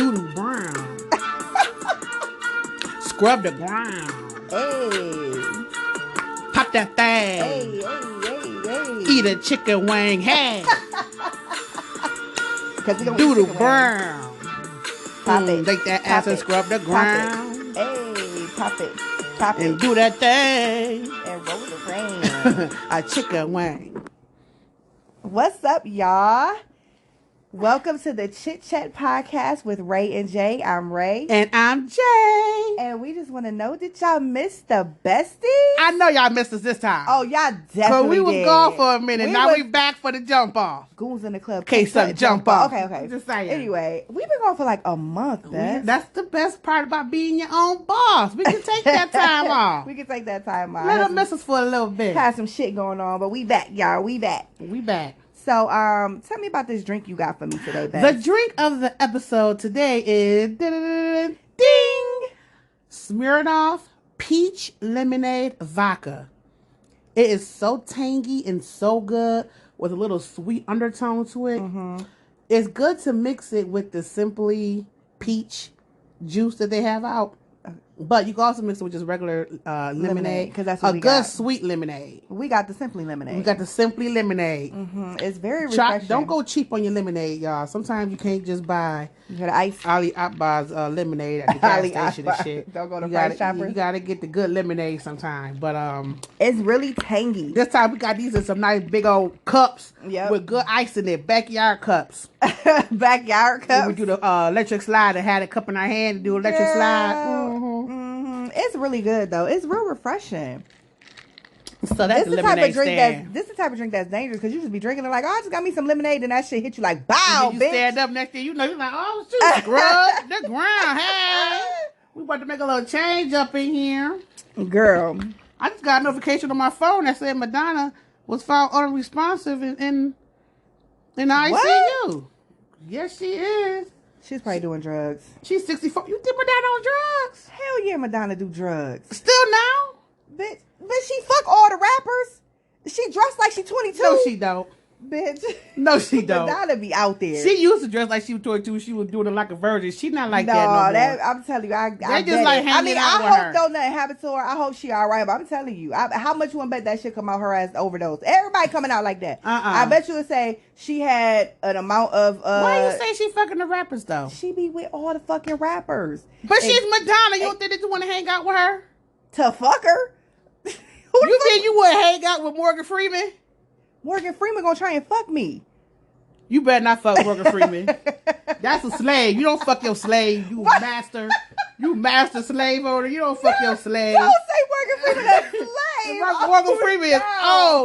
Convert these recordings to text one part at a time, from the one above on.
Doodle brown. Scrub the ground. Hey. Pop that thing. Hey. Eat a chicken wing. Hey. Doodle brown. Pop it. Take that ass and scrub the ground. Hey, pop it. And do that thing. And roll the rain. A chicken wing. What's up, y'all? Welcome to the Chit Chat Podcast with Ray and Jay. I'm Ray. And I'm Jay. And we just want to know, did y'all miss the besties? I know y'all missed us this time. Oh, y'all definitely So we was did. gone for a minute. Now we back for the jump off. Goons in the club. Case something jump off. Okay. Just saying. Anyway, we've been gone for like a month, Beth. That's the best part about being your own boss. We can take that time off. We can take that time off. Let them miss us for a little bit. Had some shit going on, but we back, y'all. We back. So, tell me about this drink you got for me today, Beth. The drink of the episode today is ding Smirnoff Peach Lemonade Vodka. It is so tangy and so good with a little sweet undertone to it. Mm-hmm. It's good to mix it with the Simply Peach juice that they have out. But you can also mix it with just regular lemonade. Because that's what we got. A good sweet lemonade. We got the Simply lemonade. We got the Simply lemonade. Mm-hmm. It's very refreshing. Don't go cheap on your lemonade, y'all. Sometimes you can't just buy Ali Akbar's lemonade at the gas station and shit. Don't go to Price Chopper. You gotta get the good lemonade sometimes. But it's really tangy. This time we got these in some nice big old cups with good ice in it. Backyard cups. Backyard cups. We do the electric slide and had a cup in our hand to do electric slide. Mm-hmm. It's really good though. It's real refreshing. So that's the type of drink this is the type of drink that's dangerous because you just be drinking it like, oh, I just got me some lemonade and that shit hit you like, bow, and bitch. You stand up next thing, you're like, oh, shoot, scrub the ground. Hey, we about to make a little change up in here, girl. I just got a notification on my phone that said Madonna was found unresponsive in the ICU. What? Yes, she is. She's probably doing drugs. She's 64. You think Madonna on drugs? Hell yeah, Madonna do drugs. Still now? Bitch, she fuck all the rappers. She dressed like she 22. No, she don't. Bitch. No, she don't. Madonna be out there. She used to dress like she was 22. She was doing it like a virgin. She not like that no more. I'm telling you, I just like hanging out with her. I hope don't nothing happen to her. I hope she all right. But I'm telling you, how much you want to bet that shit come out her ass overdose? Everybody coming out like that. I bet you would say she had an amount of. Why you say she fucking the rappers though? She be with all the fucking rappers. But she's Madonna. You don't think that you want to hang out with her? To fuck her? You think you would hang out with Morgan Freeman? Morgan Freeman gonna try and fuck me. You better not fuck Morgan Freeman. That's a slave. You don't fuck your slave. You master. You master slave owner. You don't fuck your slave. Don't say Morgan Freeman a slave. Morgan Freeman is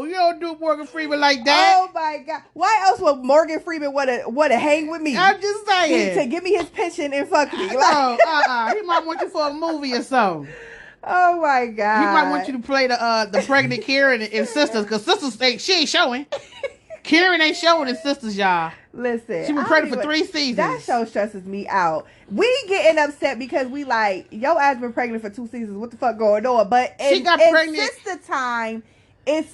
you don't do Morgan Freeman like that. Oh my God. Why else would Morgan Freeman want to hang with me? I'm just saying. To give me his pension and fuck me. No, he might want you for a movie or something. Oh my God. He might want you to play the pregnant Karen and Sisters, because Sisters she ain't showing. Karen ain't showing in Sisters, y'all. Listen. She been pregnant for 3 seasons. That show stresses me out. We getting upset because we like, your ass been pregnant for 2 seasons. What the fuck going on? But she got pregnant. Since the time, it's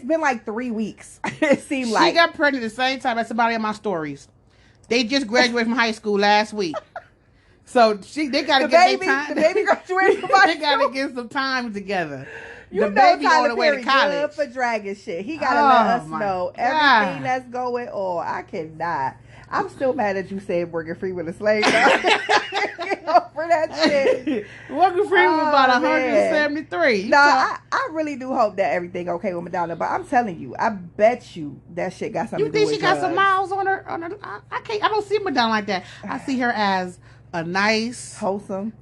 been like 3 weeks. It seemed like. She got pregnant the same time as somebody in my stories. They just graduated from high school last week. So they gotta get their time. The baby graduated from high school. They gotta get some time together. You the know baby Tyler on the way Perry to college. good for dragging shit. He gotta let us know everything that's going on. I cannot. I'm still mad that you said Morgan Freeman a slave. For that shit. Morgan Freeman was about 173. No, I really do hope that everything okay with Madonna. But I'm telling you, I bet you that shit got something to do with You think she got some miles on her? I don't see Madonna like that. I see her as a nice, wholesome,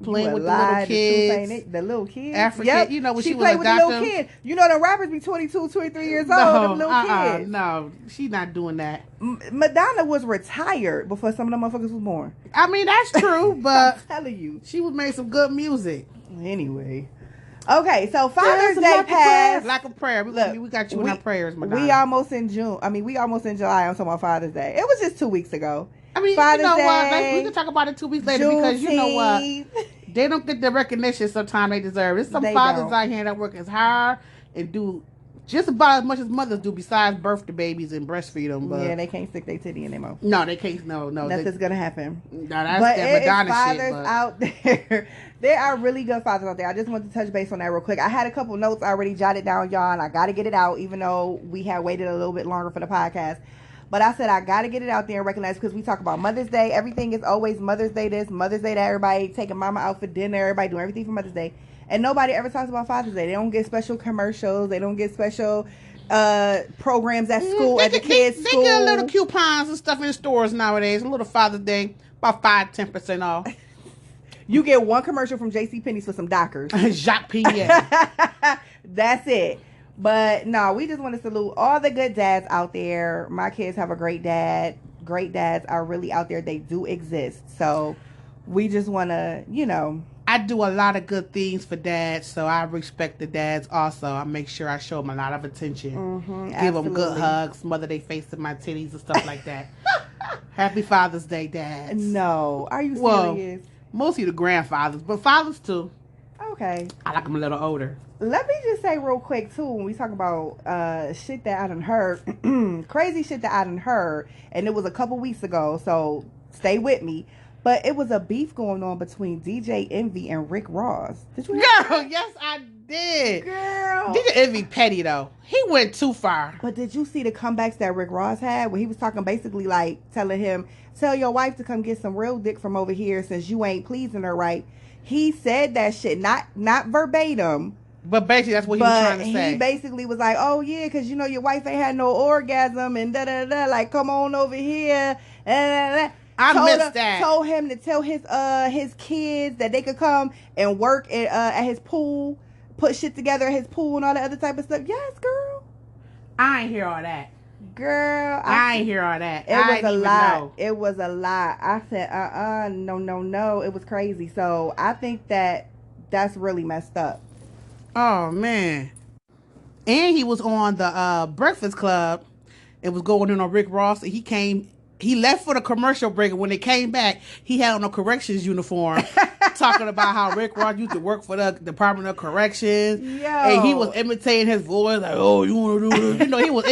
playing with the little kids. The little kids. African, yep. You know, when she was played with adopted. the little kids. You know, the rappers be 22, 23 years old. Them little kids. No, she not doing that. Madonna was retired before some of them motherfuckers was born. I mean, that's true, but I'm telling you. She was made some good music. Anyway. Okay, so Father's Day passed. Like a prayer. We got you in our prayers, Madonna. We almost in June. I mean, we almost in July. I'm talking about Father's Day. It was just 2 weeks ago. I mean, Father's you know Day, what? We can talk about it 2 weeks later because you know what? They don't get the recognition sometimes they deserve. There's some fathers out here that work as hard and do Just about as much as mothers do, besides birth the babies and breastfeed them. But yeah, they can't stick their titty in their mouth. No, they can't. No. Nothing's gonna happen. No, that's but that it is Madonna fathers shit. But out there. There are really good fathers out there. I just want to touch base on that real quick. I had a couple notes already jotted down, y'all, and I got to get it out, even though we had waited a little bit longer for the podcast. But I said I got to get it out there and recognize, because we talk about Mother's Day. Everything is always Mother's Day this, Mother's Day that. Everybody taking mama out for dinner. Everybody doing everything for Mother's Day. And nobody ever talks about Father's Day. They don't get special commercials. They don't get special programs at school, at the kids' school. They get a little coupons and stuff in the stores nowadays. A little Father's Day, about 5-10% off. You get one commercial from JCPenney's for some Dockers. Jacques Pinier. That's it. But no, we just want to salute all the good dads out there. My kids have a great dad. Great dads are really out there. They do exist. So we just want to, I do a lot of good things for dads, so I respect the dads also. I make sure I show them a lot of attention. Give them good hugs, smother their face in my titties and stuff like that. Happy Father's Day, dads. No. Are you serious? Well, mostly the grandfathers, but fathers too. Okay. I like them a little older. Let me just say real quick too, when we talk about shit that I done heard, crazy shit that I done heard, and it was a couple weeks ago, so stay with me. But it was a beef going on between DJ Envy and Rick Ross. Did you hear Girl, yes I did. Girl. DJ Envy petty though. He went too far. But did you see the comebacks that Rick Ross had, where he was talking basically like telling him, tell your wife to come get some real dick from over here since you ain't pleasing her right. He said that shit, not verbatim. But basically that's what he was trying to say. He basically was like, oh yeah, because your wife ain't had no orgasm and da-da-da, like come on over here. I missed that. Told him to tell his kids that they could come and work at his pool, put shit together at his pool and all that other type of stuff. Yes, girl. I ain't hear all that. Girl. I ain't hear all that. It was a lot. It was a lot. I said, no. It was crazy. So I think that's really messed up. Oh, man. And he was on the Breakfast Club. It was going on Rick Ross. And he left for the commercial break. And when they came back, he had on a corrections uniform. Talking about how Rick Ross used to work for the Department of Corrections. Yo. And he was imitating his voice. Like, oh, you want to do this? He was,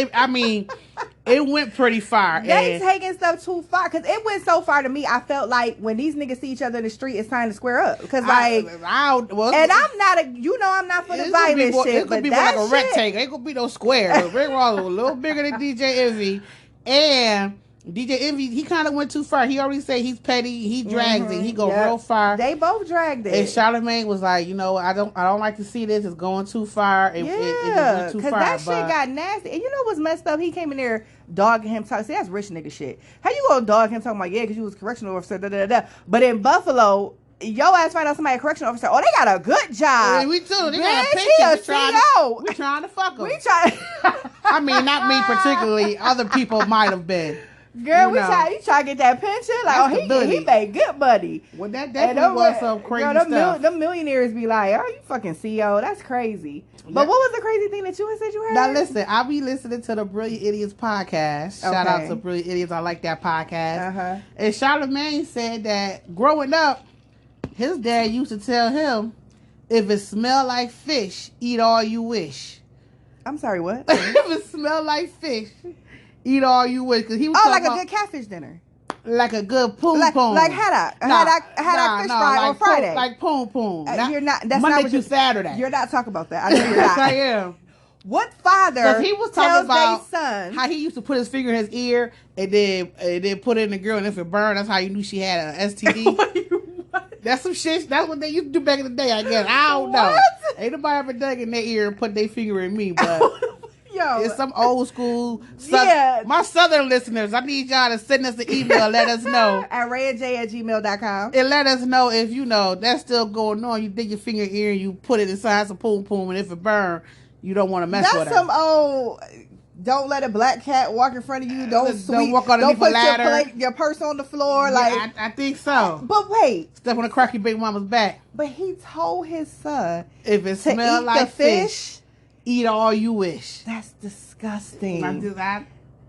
it went pretty far. They taking stuff too far. Because it went so far to me, I felt like when these niggas see each other in the street, it's time to square up. Because and I'm not I'm not for the violent shit. It could be more like a rectangle. It could be no square. Rick Ross was a little bigger than DJ Envy. And DJ Envy, he kind of went too far. He already said he's petty. He drags it. He go real far. They both dragged it. And Charlamagne was like, I don't like to see this. It's going too far. It went too far. Because that shit got nasty. And you know what's messed up? He came in there dogging him. See, that's rich nigga shit. How you gonna dog him talking about, because you was a correctional officer, da-da-da-da. But in Buffalo, your ass find out somebody a correctional officer. Oh, they got a good job. Yeah, we do. They got a pension. We trying to fuck them. I mean, not me particularly. Other people might have been. Girl, you try to get that pension? Like, he made good money. Well, that definitely was some crazy stuff. Them millionaires be like, oh, you fucking CEO. That's crazy. But what was the crazy thing that you had said you heard? Now, listen, I'll be listening to the Brilliant Idiots podcast. Shout out to Brilliant Idiots. I like that podcast. And Charlamagne said that growing up, his dad used to tell him, if it smell like fish, eat all you wish. I'm sorry, what? If it smell like fish, eat all you wish. Cause he was like a good catfish dinner. Like a good poom poom. Like had I fish fry on Friday. Like poom poom. You're not. That's Monday not through Saturday. You're not talking about that. I know you're not. Yes, I am. What father? He was talking about son how he used to put his finger in his ear and then put it in the girl, and if it burned, that's how you knew she had an STD. That's some shit. That's what they used to do back in the day, I guess. I don't know. Ain't nobody ever dug in their ear and put their finger in me, but it's some old school. My Southern listeners, I need y'all to send us an email. Let us know. At rayandj@gmail.com. And let us know if that's still going on. You dig your finger in your ear and you put it inside some poom poom, and if it burn, you don't want to mess with it. That's some old. Don't let a black cat walk in front of you. Don't walk underneath a ladder. Don't put your purse on the floor. Yeah, I think so. But wait. Step on the cracky big mama's back. But he told his son, if it smells like fish, eat all you wish. That's disgusting.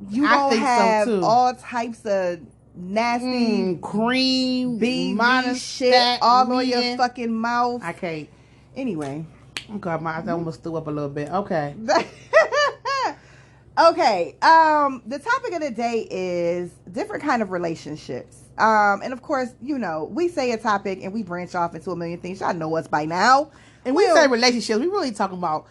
You don't have so too. All types of nasty cream, beef shit all on your fucking mouth. I can't. Anyway. Oh God, I almost threw up a little bit. Okay. Okay. The topic of the day is different kind of relationships. And of course, you know, we say a topic and we branch off into a million things. Y'all know us by now. And we say relationships. We really talking about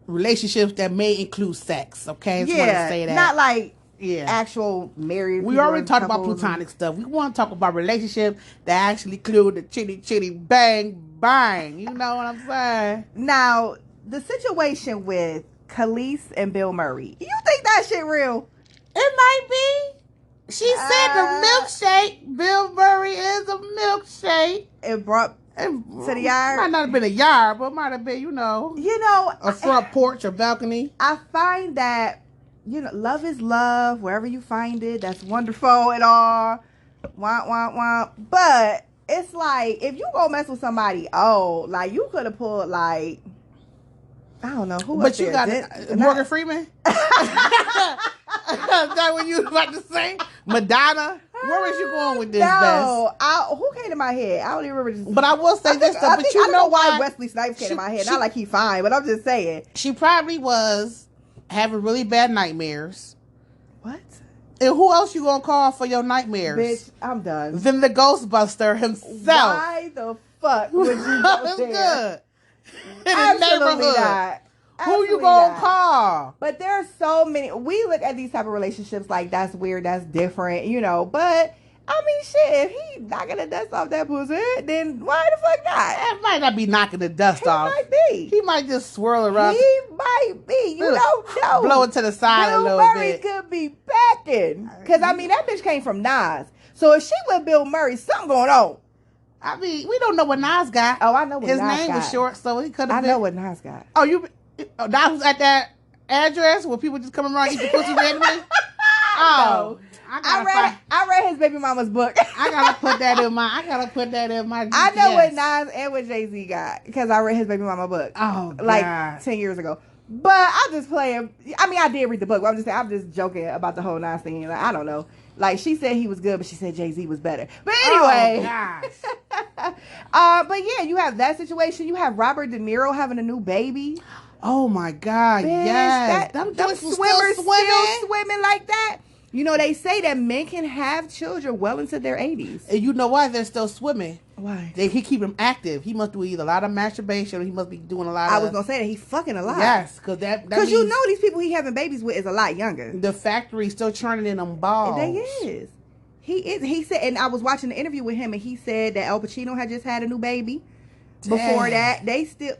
relationships that may include sex. Okay, just want to say that. Not like yeah, actual married. We already talked about platonic stuff. We want to talk about relationships that actually include the chitty chitty bang bang. You know what I'm saying? Now, the situation with Khalees and Bill Murray. You think that shit real? It might be. She said the milkshake. Bill Murray is a milkshake. It brought to the yard. Might not have been a yard, but might have been, a front porch or balcony. I find that, love is love wherever you find it. That's wonderful and all. Wah, wah, wah. But it's like, if you go mess with somebody old, like, you could have pulled, like, I don't know who. But you got Morgan Freeman. Is that what you was about to say? Madonna. Where was you going with this? No, who came to my head? I don't even remember. But I will say this stuff. But I don't know why Wesley Snipes came to my head. Not like he's fine, but I'm just saying. She probably was having really bad nightmares. What? And who else you gonna call for your nightmares? Bitch, I'm done. Then the Ghostbuster himself. Why the fuck would you go there? Good. In Absolutely the not. Who you gonna call? But there's so many. We look at these type of relationships like that's weird, that's different, But I mean, shit. If he knocking the dust off that pussy, then why the fuck not? It might not be knocking the dust off. He might be. He might just swirl around. He might be. You don't know. Blow it to the side a little Murray bit. could be backing. Because I mean, that bitch came from Nas. So if she with Bill Murray, something going on. I mean, we don't know what Nas got. Oh, I know what Nas got. His name was short, so he could have been. I know what Nas got. Oh, Nas was at that address where people just come around and eat the pussy randomly? Oh. No. I read his baby mama's book. I gotta put that in my GPS. I know what Nas and what Jay-Z got because I read his baby mama book. Oh, like God. 10 years ago. But I'm just playing. I mean, I did read the book, but I'm just joking about the whole Nas thing. Like, I don't know. Like, she said he was good, but she said Jay-Z was better. But anyway. Oh, gosh. But yeah, you have that situation. You have Robert De Niro having a new baby. Oh my God! Bitch, yes, them swimmers still swimming like that. They say that men can have children well into their 80s. And you know why they're still swimming? Why? He keep them active. He must do either a lot of masturbation or he must be doing a lot of... I was going to say that he's fucking a lot. Yes, because that because these people he having babies with is a lot younger. The factory's still churning in them balls. They is. He is. He said, and I was watching the interview with him and he said that Al Pacino had just had a new baby. Damn. Before that, they still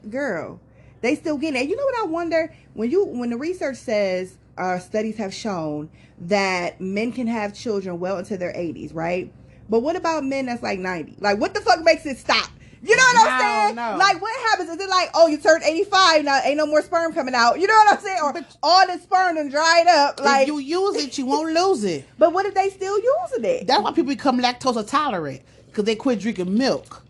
getting it. You know what I wonder? When the research says studies have shown that men can have children well into their 80s, right? But what about men that's like 90? Like, what the fuck makes it stop? You know what I'm saying? No. Like, what happens? Is it like, oh, you turned 85 now, ain't no more sperm coming out? You know what I'm saying? Or all the sperm done dried up. Like, if you use it, you won't lose it. But what if they still using it? That's why people become lactose intolerant because they quit drinking milk.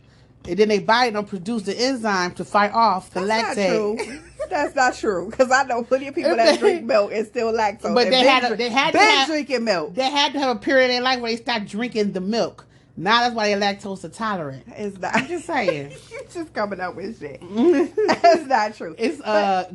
And then their body don't produce the enzyme to fight off the lactate. That's not true. That's not true. Because I know plenty of people that drink milk and still lactose. But they had to have drinking milk. They had to have a period in their life where they stopped drinking the milk. Now that's why they're lactose intolerant. It's not. I'm just saying. You're just coming up with shit. That's not true. It's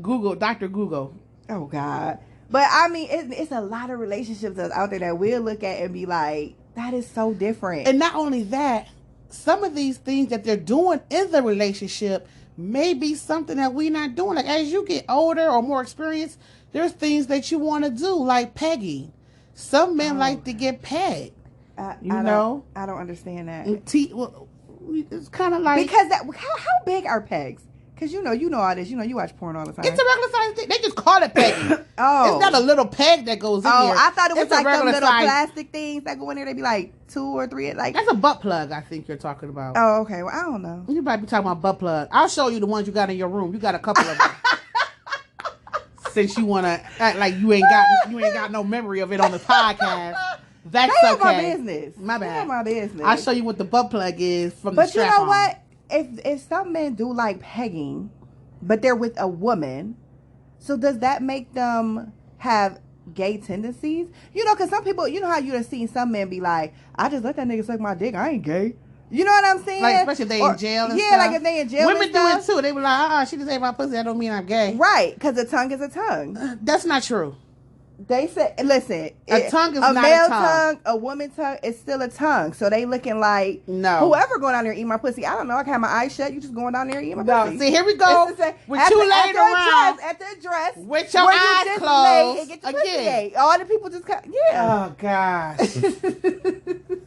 Google, Dr. Google. Oh God. But I mean, it's a lot of relationships that's out there that we'll look at and be like, that is so different. And not only that, some of these things that they're doing in the relationship may be something that we're not doing. Like, as you get older or more experienced, there's things that you want to do, like pegging. Some men like to get pegged. I don't understand that. It's kind of like... Because how big are pegs? Because you know all this. You watch porn all the time. It's a regular size thing. They just call it pegging. Oh. It's not a little peg that goes in there. Oh, I thought it was like some little size plastic things that go in there. They be like 2 or 3. Like, that's a butt plug, I think you're talking about. Oh, okay. Well, I don't know. You might be talking about butt plug. I'll show you the ones you got in your room. You got a couple of them. Since you want to act like you ain't got no memory of it on the podcast. That's okay. My business. My bad. My business. I'll show you what the butt plug is from the strap on. But you know what? If some men do like pegging, but they're with a woman, so does that make them have gay tendencies? Because some people, you know how you have seen some men be like, I just let that nigga suck my dick. I ain't gay. You know what I'm saying? Like, especially if they in jail and stuff. Yeah, like if they in jail. Women do it too. They be like, she just ate my pussy. That don't mean I'm gay. Right, because a tongue is a tongue. That's not true. They say, listen, A tongue is a not male a tongue. a woman tongue is still a tongue. So they looking like No. whoever going down there and eat my pussy. I don't know. I can have my eyes shut. You just going down there and eat my No, pussy. see, here we go. It's the same. With you laying around at the address with your where you eyes just closed lay and get your pussy again. ate. All the people just yeah. Oh gosh.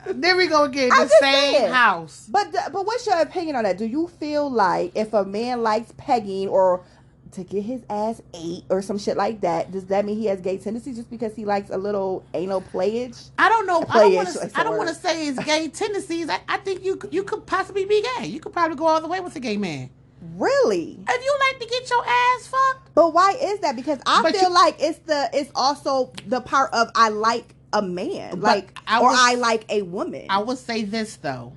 There we go again. I'm The just same saying. house. But what's your opinion on that? Do you feel like if a man likes pegging or to get his ass ate or some shit like that, does that mean he has gay tendencies just because he likes a little anal playage? I don't know. Playish, I don't want to say it's gay tendencies. I think you could possibly be gay. You could probably go all the way with a gay man. Really? If you like to get your ass fucked. But why is that? Because I But feel you- like it's also the part of I like a man, But like I or was- I like a woman. I would say this though.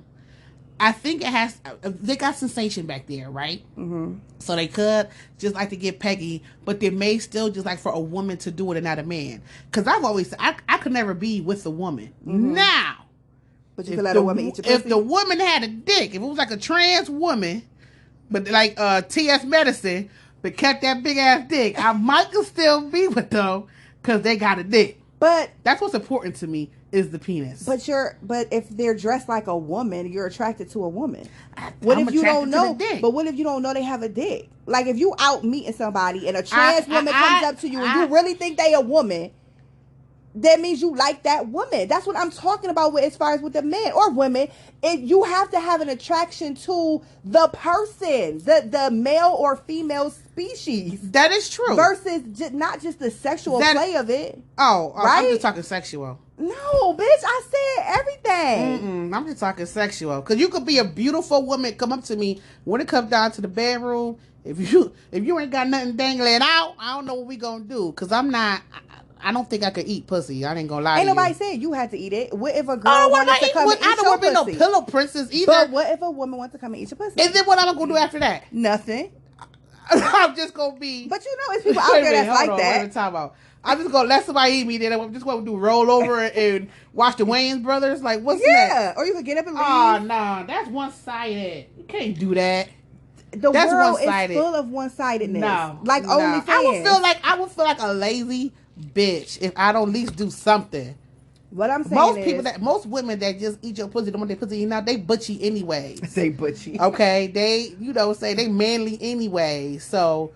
I think it has. They got sensation back there, right? Mm-hmm. So they could just like to get peggy, but they may still just like for a woman to do it and not a man. Because I've always said I could never be with a woman. Mm-hmm. Now, But you can let a woman eat your pussy. if the woman had a dick, if it was like a trans woman, but like T.S. Medicine, but kept that big ass dick, I might could still be with them because they got a dick. but That's what's important to me is the penis. but if they're dressed like a woman, you're attracted to a woman. I'm What if you don't attracted to know? the dick. But what if you don't know they have a dick? Like if you out meeting somebody and a trans woman comes up to you and you really think they a woman, that means you like that woman. That's what I'm talking about with as far as with the men or women. You have to have an attraction to the person, the male or female species, That is true. versus not just the sexual play of it. I'm Right? just talking sexual. No, bitch, I said everything. I'm just talking sexual. Because you could be a beautiful woman, come up to me when it comes down to the bedroom. If you ain't got nothing dangling out, I don't know what we gonna do. Because I don't think I could eat pussy. I ain't gonna lie Ain't to nobody you. said you had to eat it. What if a girl I don't wanted want to to come and eat. I eat don't your want to be no pussy? pillow princess either. But what if a woman wants to come and eat your pussy? And then what I'm gonna do after that? Nothing. I'm just gonna be. But you know, it's people out Wait a there minute, that's hold like on, what that. are we talking about? I'm just gonna let somebody eat me. Then I'm just gonna do roll over and watch the Wayans brothers. Like what's Yeah, next? or you could get up and leave. Oh no, that's one sided. You can't do that. The that's world is one-sided. full of one-sidedness. No, like no. OnlyFans. I would feel like a lazy bitch if I don't at least do something. What I'm saying Most women that just eat your pussy, don't want their pussy eaten out, they butchy anyway. say butchy. Okay, they say they manly anyway. So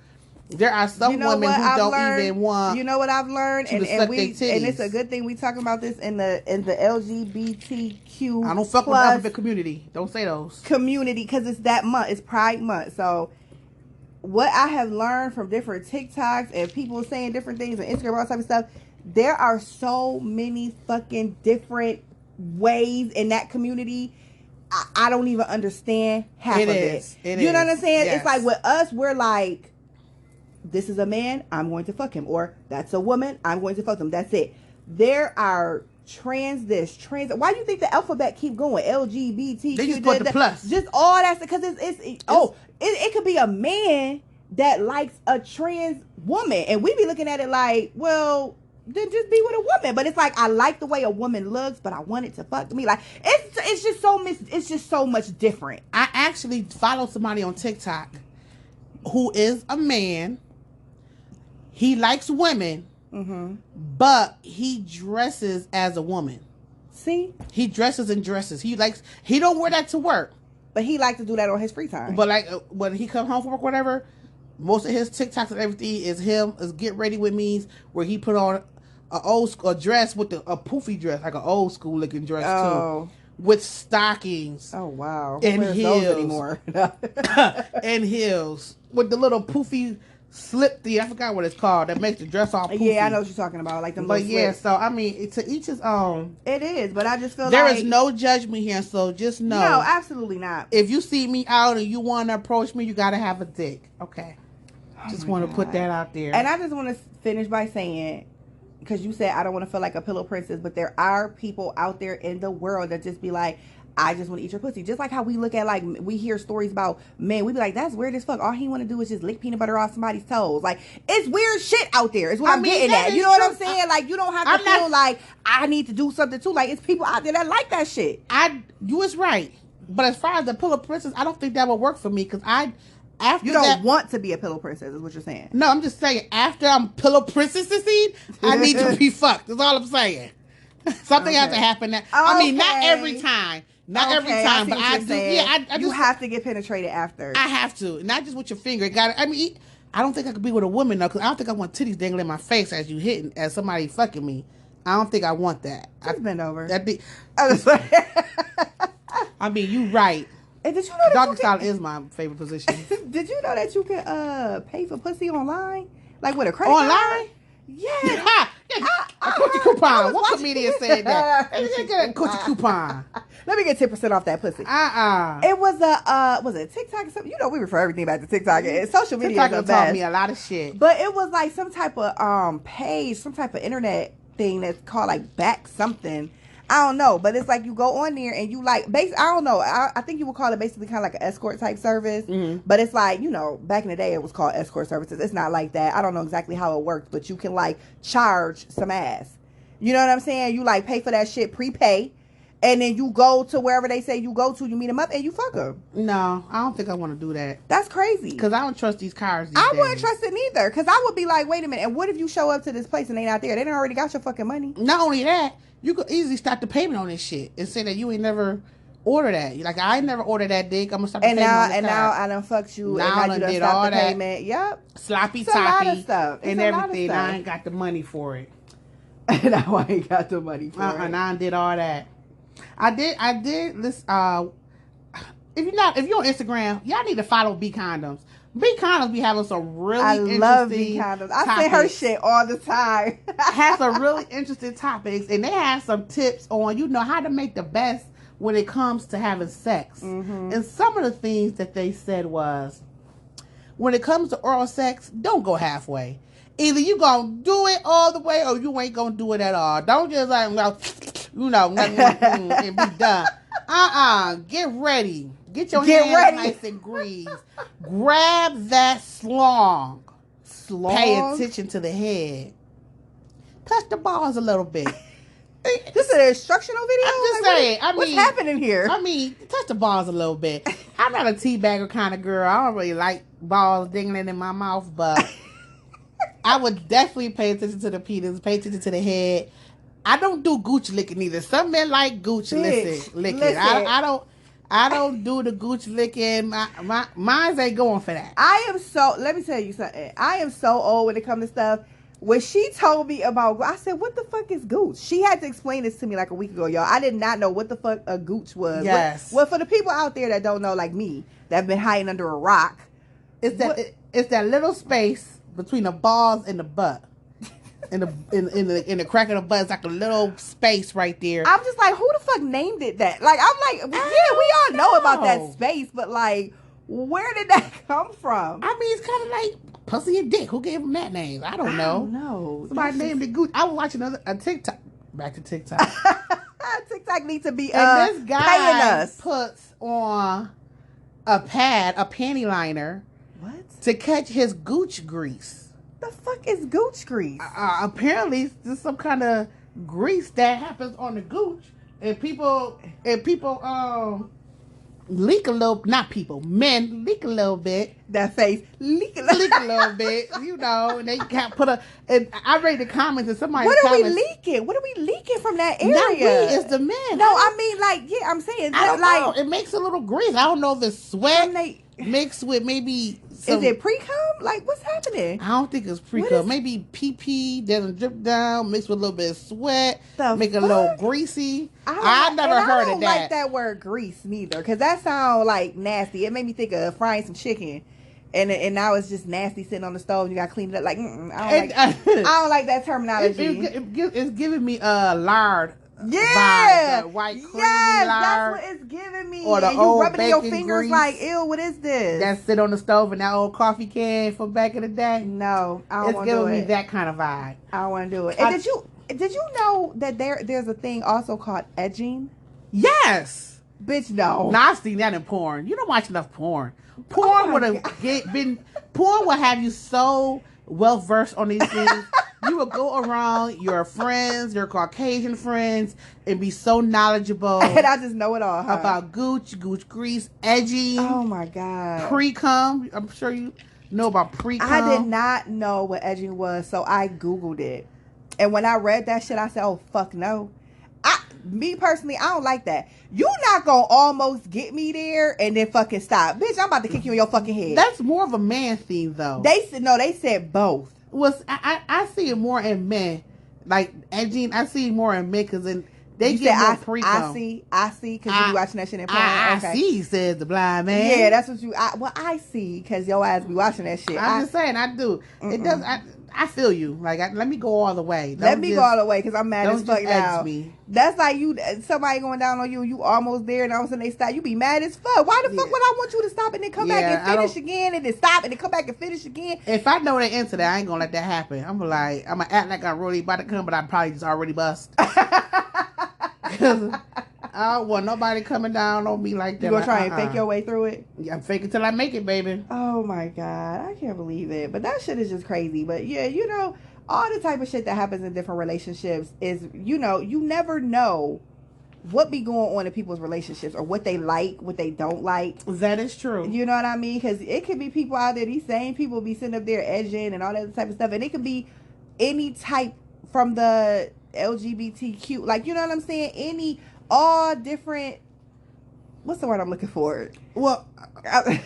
there are some women who don't even want. You know what I've learned, to and suck we their titties. and it's a good thing we talking about this in the LGBTQ. I don't fuck with the alphabet community. Don't say those. community because it's that month. It's Pride Month. So what I have learned from different TikToks and people saying different things on Instagram, all that type of stuff, there are so many fucking different ways in that community. I don't even understand half of it. You know what I'm saying? Yes. It's like with us, we're like, this is a man, I'm going to fuck him. Or that's a woman, I'm going to fuck them. That's it. There are trans this, trans. Why do you think the alphabet keep going? LGBTQ. They just put the plus. Just all that because it could be a man that likes a trans woman, and we be looking at it like, well, then just be with a woman. But it's like I like the way a woman looks, but I want it to fuck me. Like it's just so much different. I actually follow somebody on TikTok who is a man. He likes women, but he dresses as a woman. See, He dresses in dresses. He don't wear that to work. but he likes to do that on his free time. But like when he come home from work, whatever, most of his TikToks and everything is him is get ready with me, where he put on a dress with a poofy dress, like an old school looking dress too, with stockings. Oh wow! And Where's heels. those anymore? And heels with the little poofy slip thing. I forgot what it's called. That makes the dress all poofy. Yeah, I know what you're talking about. Like them. But little yeah, slits. so I mean, to each his own. It is, but I just feel There like is no judgment here, so just know. no, absolutely not. If you see me out and you want to approach me, you got to have a dick. Okay. Just want to put that out there. And I just want to finish by saying, because you said I don't want to feel like a pillow princess, but there are people out there in the world that just be like, I just want to eat your pussy. Just like how we look at, like, we hear stories about men. We be like, that's weird as fuck. All he want to do is just lick peanut butter off somebody's toes. Like, it's weird shit out there. Is what I'm getting that at. You is know what true. I'm saying? Like, you don't have to feel like I need to do something too. Like, it's people out there that like that shit. You was right. But as far as the pillow princess, I don't think that would work for me because After You don't that, want to be a pillow princess, is what you're saying. no, I'm just saying. After I'm pillow princess, I need to be fucked. That's all I'm saying. Something has to happen. I mean, not every time. Not every time, but I do. Saying. Yeah, I you just have to get penetrated after. I have to, not just with your finger. It got. I mean, I don't think I could be with a woman though, because I don't think I want titties dangling in my face as you hitting, as somebody fucking me. I don't think I want that. Just bend over. I mean, you right. And did you know that doggy style is my favorite position. Did you know that you can pay for pussy online, like with a credit online? card? Yeah. A coochie coupon. What comedian said that? Get a coochie coupon. Let me get 10% off that pussy. It was was it TikTok or something? You know, we refer everything back to TikTok. And social media TikTok is the taught best. me a lot of shit. But it was like some type of page, some type of internet thing that's called like back something. I don't know, but it's like you go on there and you like I don't know. I think you would call it basically kind of like an escort type service. Mm-hmm. But it's like, you know, back in the day it was called escort services. It's not like that. I don't know exactly how it works, but you can like charge some ass. You know what I'm saying? You like pay for that shit, prepay, and then you go to wherever they say you go to. You meet them up and you fuck them. No, I don't think I want to do that. That's crazy. Because I don't trust these cars. I wouldn't trust it neither. Because I would be like, wait a minute. And what if you show up to this place and they not there? They done already got your fucking money. Not only that, you could easily stop the payment on this shit and say that you ain't never ordered that. Like, I ain't never ordered that dick. I'm gonna stop the payment on this now card. I done fucked you. Now and I you done done did stopped all the that. payment. Yep. Sloppy It's a lot toppy of stuff. and It's a lot of everything. stuff. I ain't got the money for it. Now I ain't got the money for it. And I did all that. I did this. If you're on Instagram, y'all need to follow B Condoms. B Condoms be having some really interesting love B Condoms. I say her shit all the time. Has some really interesting topics, and they have some tips on how to make the best when it comes to having sex. Mm-hmm. And some of the things that they said was, when it comes to oral sex, don't go halfway. Either you gonna do it all the way, or you ain't gonna do it at all. Don't just like and be done. Get ready. Get your hands ready. nice and greased. Grab that slong. Pay attention to the head. Touch the balls a little bit. This is an instructional video? I'm just saying. What's happening here? I mean, touch the balls a little bit. I'm not a teabagger kind of girl. I don't really like balls dingling in my mouth, but I would definitely pay attention to the penis, pay attention to the head. I don't do gooch licking either. Some men like gooch licking. I don't do the gooch licking. Mine ain't going for that. Let me tell you something. I am so old when it comes to stuff. When she told me about, I said, what the fuck is gooch? She had to explain this to me like a week ago, y'all. I did not know what the fuck a gooch was. Yes. Well, for the people out there that don't know, like me, that have been hiding under a rock. It's that little space between the balls and the butt. In the crack of the butt, it's like a little space right there. I'm just like, who the fuck named it that? Like, I'm like, yeah, we all know about that space, but like, where did that come from? I mean, it's kind of like pussy and dick. Who gave them that name? I don't know. No, somebody named it Gooch. I was watching a TikTok. Back to TikTok. TikTok needs to be and this guy paying us. Puts on a panty liner. What? To catch his gooch grease. The fuck is gooch grease? Apparently, there's some kind of grease that happens on the gooch, and people leak a little. Not people, men leak a little bit. That face leak a little bit, and they can't put a. And I read the comments, and somebody. What are we leaking? What are we leaking from that area? Not we, it's the men. No, I mean, like, yeah, I'm saying, I don't like, know. It makes a little grease. I don't know if it's sweat mixed with maybe. Is it pre-cum? Like, what's happening? I don't think it's pre-cum. Maybe pee doesn't drip down, mixed with a little bit of sweat, make it a little greasy. I never heard of that. I don't like that word grease neither, because that sounds like nasty. It made me think of frying some chicken, and now it's just nasty sitting on the stove. And you got to clean it up. Like, I don't like that terminology. It's giving me lard. Yeah, vibe, white creamy lard. That's what it's giving me. Or the and old you rubbing your bacon fingers grease like, ew, what is this? That sit on the stove in that old coffee can from back in the day. No, I don't want to do it. It's giving me that kind of vibe. I don't want to do it. And did you know that there's a thing also called edging? Yes. Bitch, no. Nah, I've seen that in porn. You don't watch enough porn. Porn would have been. Porn would have you so well versed on these things. You would go around your friends, your Caucasian friends, and be so knowledgeable And I just know it all, huh? about Gooch grease, edging, Oh my God. pre-cum. I'm sure you know about pre-cum. I did not know what edging was, so I Googled it. And when I read that shit, I said, oh, fuck no. Me personally, I don't like that. You not gonna almost get me there and then fucking stop. Bitch, I'm about to kick you in your fucking head. That's more of a man thing, though. They said both. I see it more in men. Like, edging, I see it more in men because then they You get said more pre-cum. I see, because you be watching that shit in porn. I Okay. see, says the blind man. Yeah, that's what you. I see, because your ass be watching that shit. I'm just saying, I do. It does. I feel you. Like, let me go all the way. Let me go all the way, because I'm mad as fuck now. Me. That's like somebody going down on you. You almost there, and all of a sudden they stop. You be mad as fuck. Why the fuck would I want you to stop and then come back and finish again, and then stop and then come back and finish again? If I know the answer, I ain't gonna let that happen. I'm gonna act like I'm really about to come, but I probably just already bust. Because I don't want nobody coming down on me like that. You gonna try and fake your way through it? Yeah, I'm faking till I make it, baby. Oh my God, I can't believe it. But that shit is just crazy. But yeah, all the type of shit that happens in different relationships is, you never know what be going on in people's relationships, or what they like, what they don't like. That is true. You know what I mean? Because it could be people out there, these same people be sitting up there edging and all that type of stuff. And it could be any type from the LGBTQ, like, you know what I'm saying? All different, what's the word I'm looking for? Well, I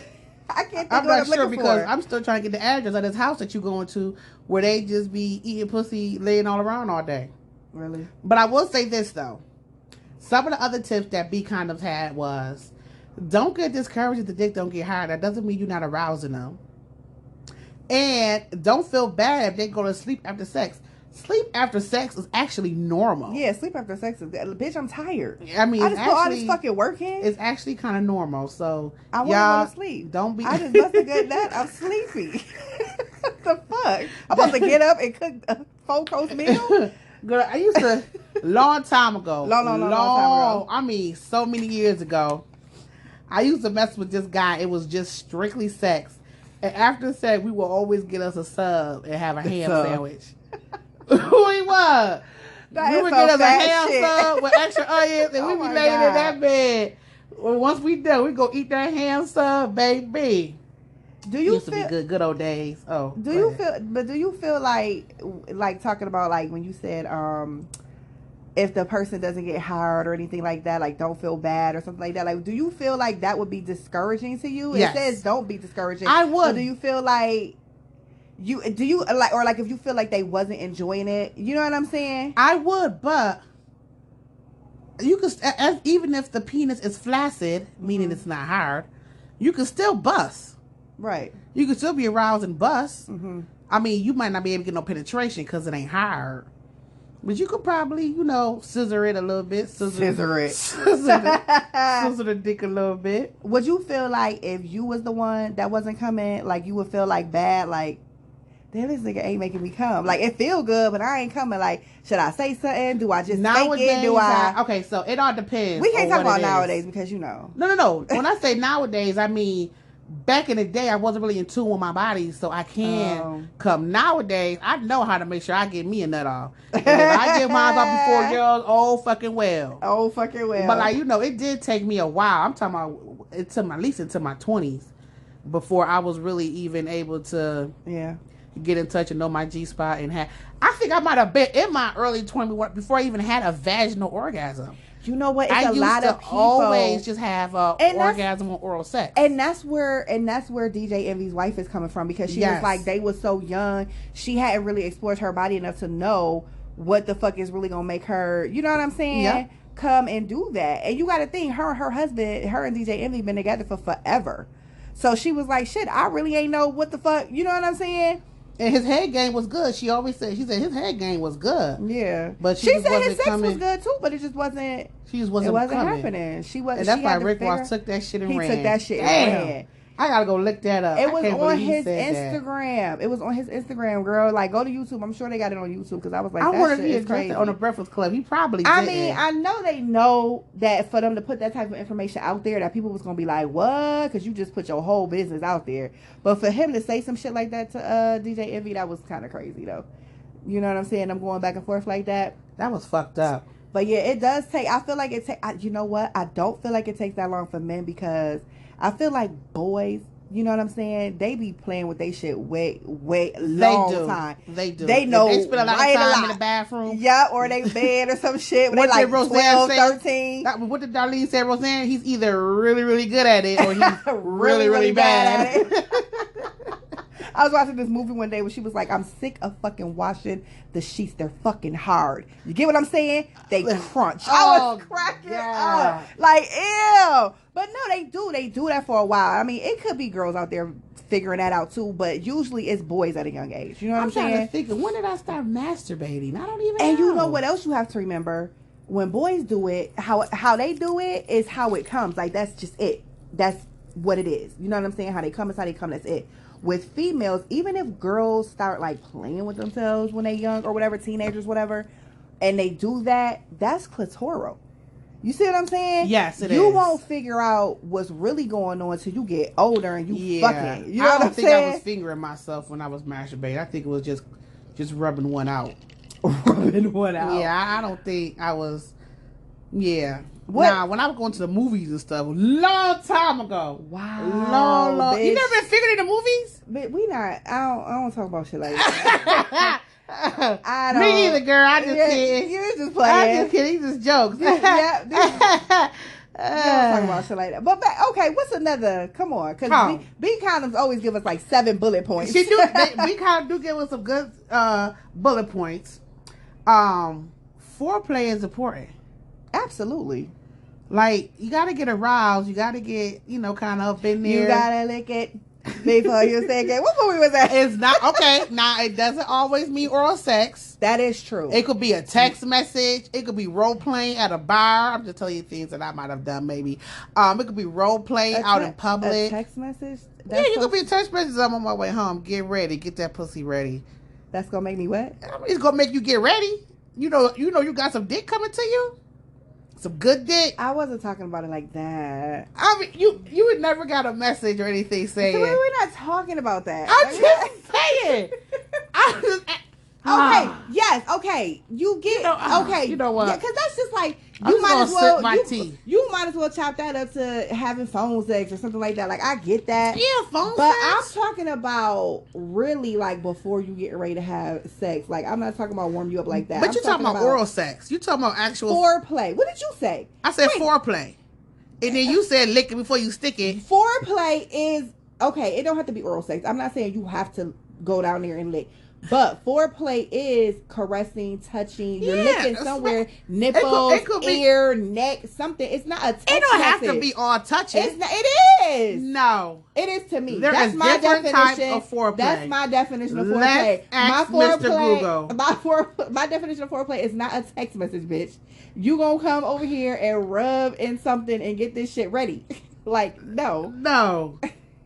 can't think I'm of what not I'm sure looking because for. I'm still trying to get the address of this house that you going to, where they just be eating pussy, laying all around all day. Really? But I will say this though. Some of the other tips that B condoms had was, don't get discouraged if the dick don't get hard. That doesn't mean you're not arousing them. And don't feel bad if they go to sleep after sex. Sleep after sex is actually normal. Yeah, sleep after sex is, bitch, I'm tired. I mean, I just put all this fucking work in. It's actually kind of normal. So I want to go to sleep. Don't be. I just bust a good nut. I'm sleepy. What the fuck? I'm supposed to get up and cook a 4-course meal? Girl, I used to, long time ago. Long time ago. I mean, so many years ago. I used to mess with this guy. It was just strictly sex. And after sex, we would always get us a sub and have a ham sandwich. Who he was? We would get us a ham sub with extra onions, and we be laying in that bed. Well, once we done, we go eat that ham sub, baby. Do you used feel to be good old days? Oh, do you feel like talking about, like, when you said if the person doesn't get hard or anything like that, like, don't feel bad or something like that, like, do you feel like that would be discouraging to you? Yes. It says don't be discouraging. I would. So do you feel like if you feel like they wasn't enjoying it, you know what I'm saying? I would, but you could, even if the penis is flaccid, meaning it's not hard, you can still bust. Right. You can still be aroused and bust. Mm-hmm. I mean, you might not be able to get no penetration because it ain't hard. But you could probably, scissor it a little bit. Scissor it. Scissor the dick a little bit. Would you feel like if you was the one that wasn't coming, like, you would feel like bad, like, damn, this nigga ain't making me come. Like, it feel good, but I ain't coming. Like, should I say something? Do I just fake it? Do I? Okay, so it all depends. We can't talk about nowadays because, No. When I say nowadays, I mean, back in the day, I wasn't really in tune with my body, so I can come. Nowadays, I know how to make sure I get me a nut off. And if I get mine off before yours, oh fucking well. Oh fucking well. But, like, it did take me a while. I'm talking about at least into my 20s before I was really even able to get in touch and know my G-spot and have. I think I might have been in my early 20s before I even had a vaginal orgasm. You know what? It's I a lot of people always just have orgasm on oral sex, and that's where DJ Envy's wife is coming from, because she was like, they was so young, she hadn't really explored her body enough to know what the fuck is really gonna make her. You know what I'm saying? Yep. Come and do that. And you got to think, her husband, her and DJ Envy been together for forever. So she was like, shit, I really ain't know what the fuck. You know what I'm saying? And his head game was good. She said his head game was good. Yeah, but she said his sex was good too, but it just wasn't. It wasn't happening. She wasn't. And that's why Rick Ross took that shit and ran. He took that shit and ran. I gotta go look that up. It was on his Instagram. It was on his Instagram, girl. Like, go to YouTube. I'm sure they got it on YouTube, because I was like, I wonder if he addressed it on the Breakfast Club. He probably did. I mean, I know they know that for them to put that type of information out there, that people was gonna be like, what? Because you just put your whole business out there. But for him to say some shit like that to DJ Envy, that was kind of crazy though. You know what I'm saying? I'm going back and forth like that. That was fucked up. But yeah, it does take. I feel like it take. You know what? I don't feel like it takes that long for men because I feel like boys. You know what I'm saying? They be playing with they shit way long time. They do. They know. They spend a lot of time in the bathroom. Yeah, or they bed or some shit. What They like did Roseanne 12, say? 13. What did Darlene say, Roseanne? He's either really, really good at it or he's really bad at it. I was watching this movie one day where she was like, I'm sick of fucking washing the sheets. They're fucking hard. You get what I'm saying? They crunch. I was cracking up. Like, ew. But no, they do. They do that for a while. I mean, it could be girls out there figuring that out too, but usually it's boys at a young age. You know what I'm saying? I'm trying to think of when did I start masturbating? I don't even know. And you know what else you have to remember? When boys do it, how they do it is how it comes. Like, that's just it. That's what it is. You know what I'm saying? How they come is how they come. That's it. With females, even if girls start like playing with themselves when they're young or whatever, teenagers, whatever, and they do that, that's clitoral. You see what I'm saying? Yes, it is. You won't figure out what's really going on until you get older and you fucking. You know I what don't I'm think saying? I was fingering myself when I was masturbating. I think it was just rubbing one out. Rubbing one out. Yeah, I don't think I was. Yeah. What? Nah, when I was going to the movies and stuff, long time ago. Wow. Long. Bitch. You never been figured in the movies? But we not. I don't talk about shit like that. I don't. Me either, girl. I just kidding. You're just playing. I just kidding. These just jokes. Yeah. You don't talk about shit like that. But okay, what's another? Come on, because B condoms always give us like 7 bullet points. We kind of do give us some good bullet points. Foreplay is important. Absolutely. Like, you got to get aroused. You got to get, kind of up in there. You got to lick it before you say it. What movie was that? It's not, okay. Now, it doesn't always mean oral sex. That is true. It could be a text message. It could be role playing at a bar. I'm just telling you things that I might have done, maybe. It could be role playing out in public. A text message? Yeah, you could be a text message. I'm on my way home. Get ready. Get that pussy ready. That's going to make me what? I mean, it's going to make you get ready. You know, you got some dick coming to you. Some good dick. I wasn't talking about it like that. I mean, you would never got a message or anything saying. So we're not talking about that. I'm just saying. I'm just. Okay. Yes. Okay. You get. Okay. You know what? Yeah, because that's just like I'm you just might gonna as well. sip my tea. You might as well chop that up to having phone sex or something like that. Like I get that. Yeah, phone but sex. I'm talking about really like before you get ready to have sex. Like I'm not talking about warm you up like that. But you're talking about oral sex. You're talking about actual foreplay. What did you say? I said foreplay, and then you said lick it before you stick it. Foreplay is okay. It don't have to be oral sex. I'm not saying you have to go down there and lick. But foreplay is caressing, touching. You're licking somewhere, nipples, it could be, ear, neck, something. It's not a text It don't message. have to be all touching. It's not, it is. No. It is to me. That's my definition. Types of foreplay. That's my definition of foreplay. Let's ask Mr. Google. My definition of foreplay is not a text message, bitch. You gonna come over here and rub in something and get this shit ready. Like, no. No.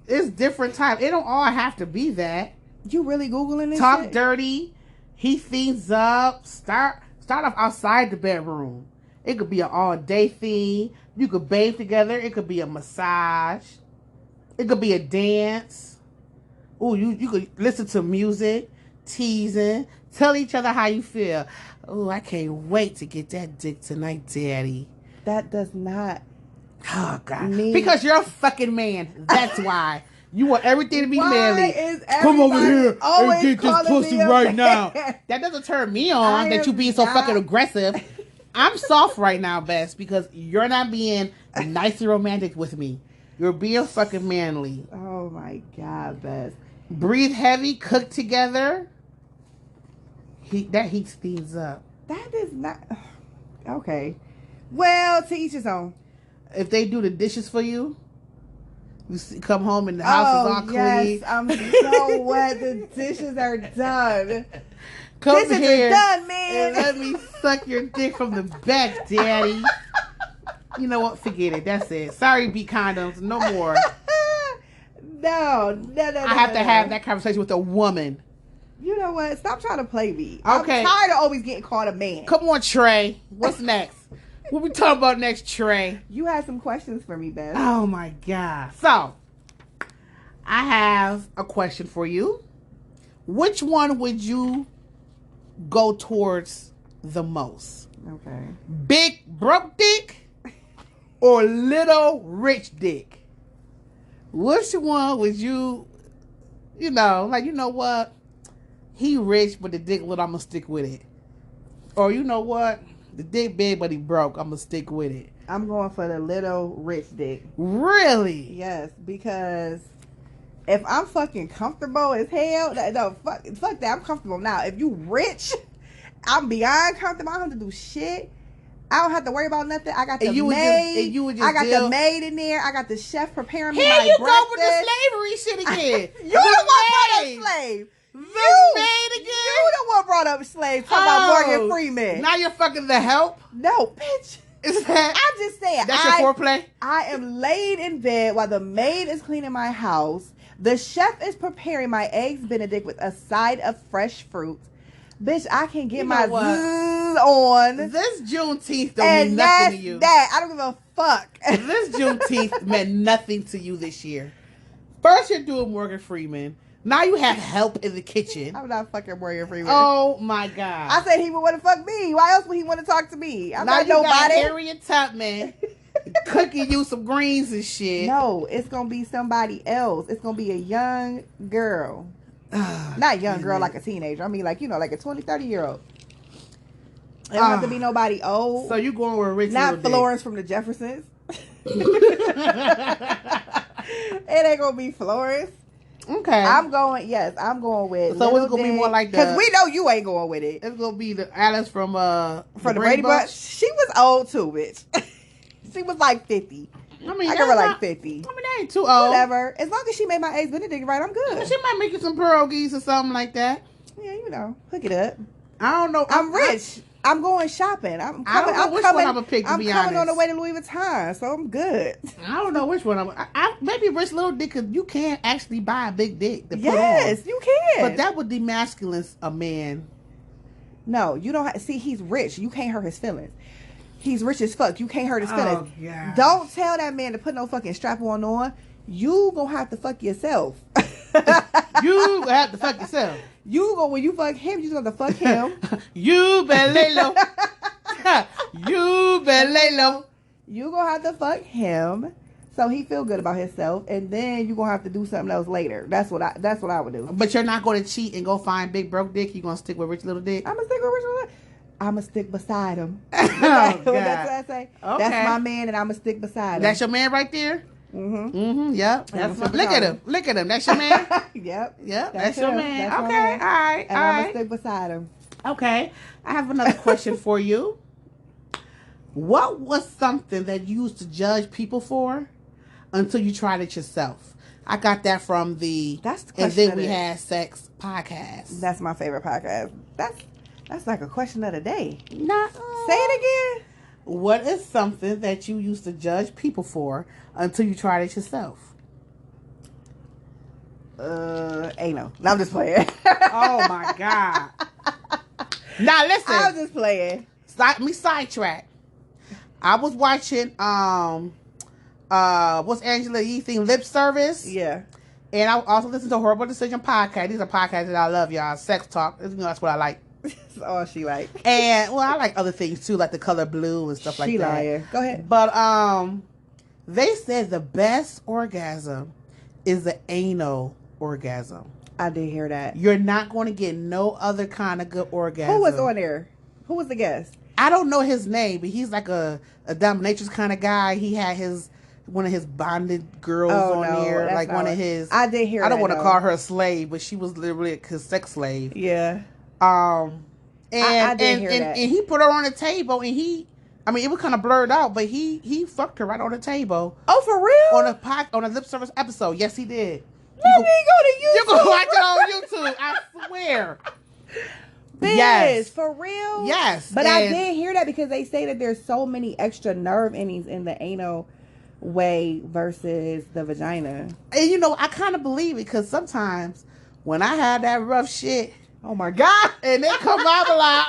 It's different type. It don't all have to be that. You really Googling this Talk shit? dirty, heat things up, start off outside the bedroom. It could be an all day thing. You could bathe together. It could be a massage. It could be a dance. Ooh, you could listen to music, teasing, tell each other how you feel. Oh, I can't wait to get that dick tonight, daddy. That does not. Oh God! Because you're a fucking man. That's why. You want everything to be manly. Come over here and get this pussy right now. That doesn't turn me on that you being so fucking aggressive. I'm soft right now, Bess, because you're not being nice and romantic with me. You're being fucking manly. Oh my God, Bess. Breathe heavy, cook together. That heats things up. That is not... Okay. Well, to each his own. If they do the dishes for you, come home and the house is all clean. Yes, I'm so wet. The dishes are done. Come dishes here are done, man. and let me suck your dick from the back, daddy. You know what? Forget it. That's it. Sorry, B condoms. No more. No. I have to have that conversation with a woman. You know what? Stop trying to play me. Okay. I'm tired of always getting called a man. Come on, Trey. What's next? What we talking about next, Trey? You had some questions for me, Beth. Oh my God. So, I have a question for you. Which one would you go towards the most? Okay. Big broke dick or little rich dick? Which one would you know, like, you know what? He rich, but the dick little, I'm going to stick with it. Or you know what? The dick big, but he broke, I'm going to stick with it. I'm going for the little rich dick. Really? Yes, because if I'm fucking comfortable as hell, fuck that. I'm comfortable now. If you rich, I'm beyond comfortable. I don't have to do shit. I don't have to worry about nothing. I got the maid. I got the maid in there. I got the chef preparing me Here my you breakfast. go with the slavery shit again. You the one brought up slave. You maid again. You the one brought up slave. Talking about Morgan Freeman. Now you're fucking the help. No, bitch. Is that? I'm just saying. That's your foreplay. I am laid in bed while the maid is cleaning my house. The chef is preparing my eggs Benedict with a side of fresh fruit. Bitch, I can get my zzz on. This Juneteenth don't mean nothing to you. That I don't give a fuck. This Juneteenth meant nothing to you this year. First, you're doing Morgan Freeman. Now you have help in the kitchen. I'm not fucking Morgan Freeman. Oh my God! I said he would want to fuck me. Why else would he want to talk to me? I'm now not you nobody. Got Harriet Tubman cooking you some greens and shit. No, it's gonna be somebody else. It's gonna be a young girl. Not young girl like a teenager. I mean, like, you know, like a 20, 30-year-old. It don't have to be nobody old. So you going with a rich not little Florence dick. from the Jeffersons. It ain't gonna be Florence. Okay. I'm going with. So it's gonna be more like the. Because we know you ain't going with it. It's gonna be the Alice from the Brady Bunch. She was old too, bitch. She was like 50. I mean, I give her like 50. I mean, that ain't too old. Whatever. As long as she made my eggs Benedict right, I'm good. She might make you some pierogies or something like that. Yeah, you know, hook it up. I don't know. I'm rich. I'm going shopping. I'm coming. I don't know which one I'm gonna pick. To be honest, I'm coming on the way to Louis Vuitton, so I'm good. I don't know which one maybe rich little dick, because you can't actually buy a big dick to put on. Yes, you can. But that would demasculate a man. No, you don't. See, he's rich. You can't hurt his feelings. He's rich as fuck. You can't hurt his feelings. Oh, yeah. Don't tell that man to put no fucking strap on. You gonna have to fuck yourself. You have to fuck yourself. When you fuck him, you gonna fuck him. You better lay low. You better lay low. You gonna have to fuck him so he feel good about himself, and then you gonna have to do something else later. That's what I would do. But you're not gonna cheat and go find big broke dick. You gonna stick with rich little dick. I'm gonna stick with rich little dick. I'm gonna stick beside him. Oh, That's what I say. Okay. That's my man, and I'm gonna stick beside him. That's your man right there. Yep. Look at him. Look at him. That's your man. Yep. That's your man. That's my Okay. man. All right. And all I'm right. gonna stick beside him. Okay. I have another question for you. What was something that you used to judge people for until you tried it yourself? I got that from the That's the question. And Then We Had Sex podcast. That's my favorite podcast. That's like a question of the day. Nah. Say it again. What is something that you used to judge people for until you tried it yourself? Anal. No, I'm just playing. Oh my God. Now listen. I'm just playing. Let me sidetrack. I was watching what's Angela Yee thing, Lip Service. Yeah. And I also listen to Horrible Decision podcast. These are podcasts that I love, y'all. Sex talk. You know, that's what I like. That's all she like. And well, I like other things too, like The Color Blue and stuff like She that. liar. Go ahead. But they said the best orgasm is the anal orgasm. I did hear that. You're not going to get no other kind of good orgasm. Who was on there? Who was the guest? I don't know his name, but he's like a dominatrix kind of guy. He had one of his bonded girls there, like one of his. I did hear. I don't want to call her a slave, but she was literally his sex slave. Yeah. I did hear that. And he put her on the table, and it was kind of blurred out, but he fucked her right on the table. Oh, for real? On a Lip Service episode. Yes, he did. Let me go to YouTube. You can watch it on YouTube. I swear. Bitch, Yes. for real? Yes. But I did hear that because they say that there's so many extra nerve endings in the anal way versus the vagina. And I kind of believe it, because sometimes when I have that rough shit, oh my God, and they come out, I'm like,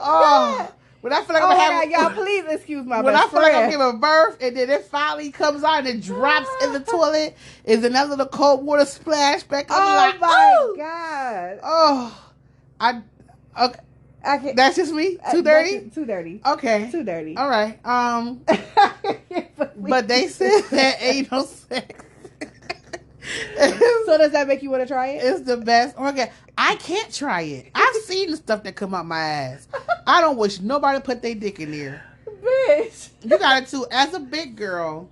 oh. When I feel like I'm having, y'all, please excuse my when best I feel like I'm friend. giving birth, and then it finally comes out and it drops in the toilet, is in that little cold water splash back. I'm like, my God. oh, Okay. I can't. That's just me. Too dirty. Too dirty. Okay. Too dirty. All right. But they said that ain't no sex. So does that make you want to try it? It's the best. Okay, I can't try it. I've seen the stuff that come out my ass. I don't wish nobody put their dick in there. Bitch. You gotta too. As a big girl,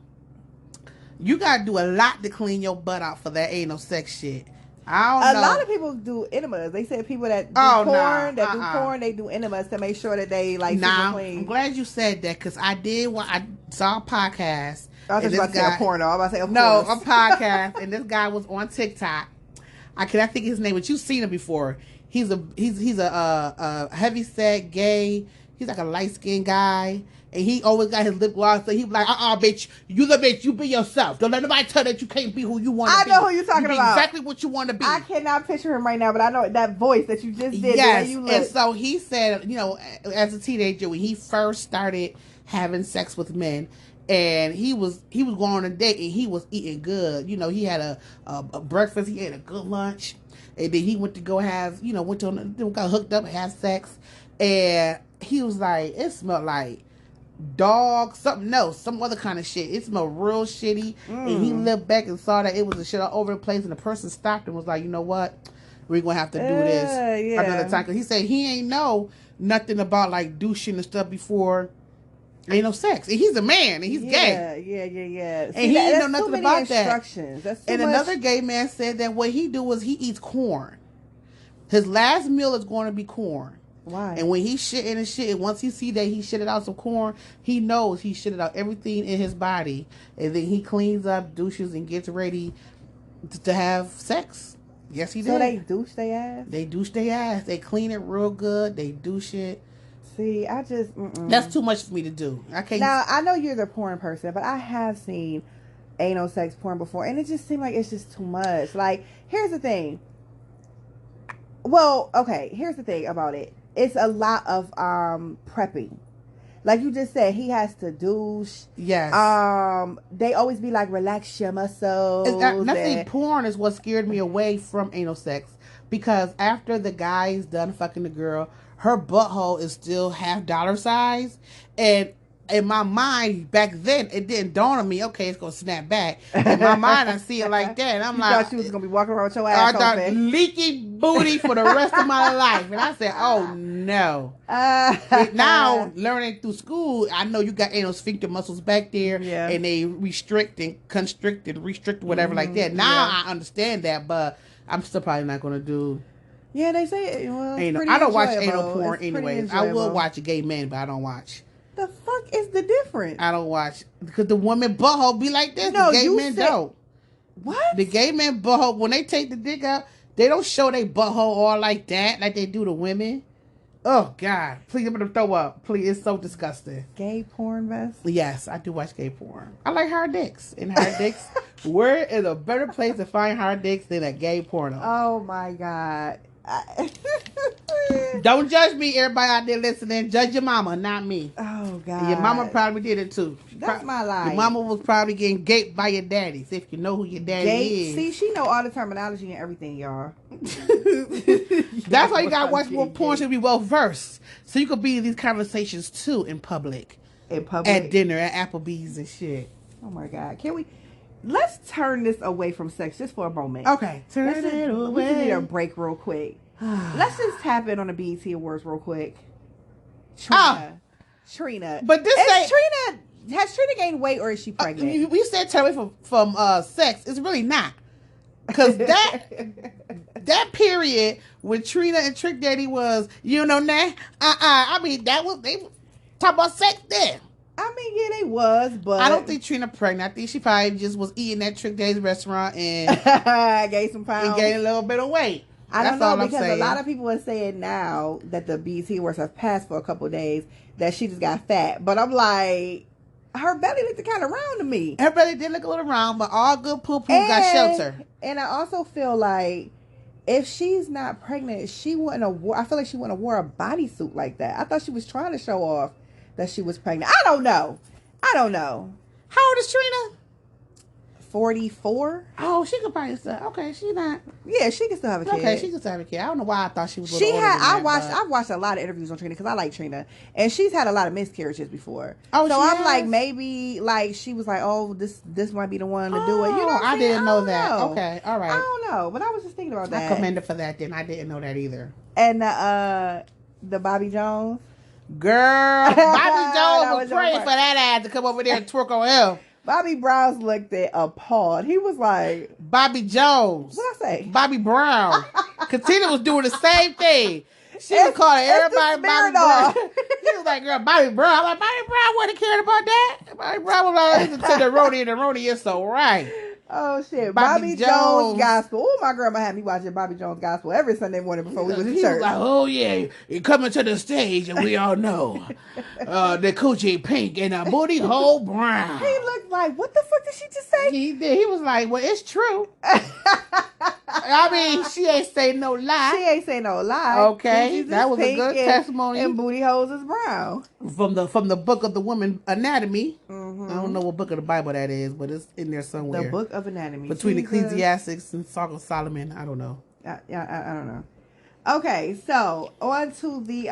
you gotta do a lot to clean your butt out for that anal sex shit. I don't know. A lot of people do enemas. They said people that do porn, they do enemas to make sure that they like super clean. I'm glad you said that because I did. I saw a podcast. I was just about to say a porno. I was about to say a podcast, and this guy was on TikTok. I think his name, but you've seen him before. He's a heavy set gay. He's like a light skinned guy, and he always got his lip gloss. So he be like, bitch, you the bitch, you be yourself. Don't let nobody tell that you can't be who you want to be. I know who you're talking about. Exactly what you want to be. I cannot picture him right now, but I know that voice that you just did. Yes, you and so he said, as a teenager when he first started having sex with men. And he was going on a date and he was eating good. He had a breakfast. He ate a good lunch. And then he went to go have, got hooked up and have sex. And he was like, it smelled like dog, something else, some other kind of shit. It smelled real shitty. And he looked back and saw that it was a shit all over the place. And the person stopped and was like, you know what? We're going to have to do this another time. Because he said he ain't know nothing about like douching and stuff before. Ain't no sex. And he's a man and he's gay. Yeah. And he didn't know nothing about that. That's and another gay man said that what he do is he eats corn. His last meal is going to be corn. Why? And when he's shitting and shit, and once he see that he shitted out some corn, he knows he shitted out everything in his body. And then he cleans up, douches, and gets ready to have sex. Yes, he did. So they douche their ass? They douche their ass. They clean it real good. They douche it. See, I just... That's too much for me to do. I can't... Now, I know you're the porn person, but I have seen anal sex porn before, and it just seemed like it's just too much. Like, here's the thing. Well, okay, here's the thing about it. It's a lot of prepping. Like you just said, he has to douche. Yes. They always be like, relax your muscles. Nothing. Porn is what scared me away from anal sex. Because after the guy's done fucking the girl, her butthole is still half dollar size. And in my mind, back then, it didn't dawn on me, okay, it's going to snap back. In my mind, I see it like that. And I'm like... thought she was going to be walking around with your ass I thought open. leaky booty for the rest of my life. And I said, oh, no. Now, learning through school, I know you got anal sphincter muscles back there. Yeah. And they restrict and constrict and restrict whatever like that. Now, I understand that, but I'm still probably not going to do... Yeah, they say, well, I don't watch anal porn anyways. I will watch a gay man, but I don't watch. The fuck is the difference? I don't watch. Because the woman butthole be like this. No, the gay men don't. What? The gay men butthole, when they take the dick out, they don't show their butthole all like that, like they do the women. Oh, God. Please, I'm going to throw up. Please, it's so disgusting. Gay porn, Vest? Yes, I do watch gay porn. I like hard dicks. And hard dicks, where is a better place to find hard dicks than a gay porno? Oh, my God. Don't judge me, everybody out there listening. Judge your mama, not me. Oh, God. Your mama probably did it too. That's my life. Your mama was probably getting gaped by your daddies, if you know who your daddy is. See, she know all the terminology and everything, y'all. That's why you gotta watch more porn to be well versed, so you could be in these conversations too in public. At dinner, at Applebee's and shit. Oh my God! Let's turn this away from sex just for a moment. Okay, turn it away. We just need a break real quick. Let's just tap in on the BET Awards real quick. Trina. But has Trina gained weight or is she pregnant? We said turn away from sex. It's really not. Because that period when Trina and Trick Daddy was, I mean, they talk about sex then. I mean, yeah, they was, but I don't think Trina pregnant. I think she probably just was eating at Trick Daddy's restaurant and gained some pounds and gained a little bit of weight. I don't know, because a lot of people are saying now that the BET Awards have passed for a couple of days that she just got fat. But I'm like, her belly looked kind of round to me. Her belly did look a little round, but all good poo-poo got shelter. And I also feel like if she's not pregnant, she wouldn't have I feel like she wouldn't have wore a bodysuit like that. I thought she was trying to show off that she was pregnant. I don't know. How old is Trina? 44. Oh, she could probably still. Okay, she not. Yeah, she can still have a kid. Okay, she could still have a kid. I don't know why I thought she was. A She little had. older than I've watched a lot of interviews on Trina because I like Trina, and she's had a lot of miscarriages before. Oh, so she I'm has? like, maybe like she was like, oh, this might be the one to do it. You know, what I I'm didn't saying? know don't that. know. Okay, all right. I don't know, but I was just thinking about I that. commend her for that. Then I didn't know that either. And the Bobby Jones. Girl, That Bobby Jones was was your praying part. for that ass to come over there and twerk on him. Bobby Brown's looked at appalled. He was like, Bobby Jones. what I say? Bobby Brown. Katina was doing the same thing. She was calling it's the everybody Bobby Brown. Smirnoff. She was like, girl, Bobby Brown. I'm like, Bobby Brown wasn't caring about that. Bobby Brown was like, listen to the Roni, and the Roni is so right. Oh shit, Bobby Bobby Jones. Jones Gospel. Oh, my grandma had me watching Bobby Jones Gospel every Sunday morning before we was in He church. was like, oh yeah, you're coming to the stage, and we all know the coochie pink and a booty hole brown. He looked like, what the fuck did she just say? He did. He was like, well, it's true. I mean, she ain't say no lie. She ain't say no lie. Okay, Coochies that is was a pink good and- testimony. And booty holes is brown. From the book of the woman anatomy. Mhm. I don't know what book of the Bible that is, but it's in there somewhere. The Book of Anatomy. Between Jesus. Ecclesiastics and Song of Solomon. I don't know. I don't know. Okay, so on to the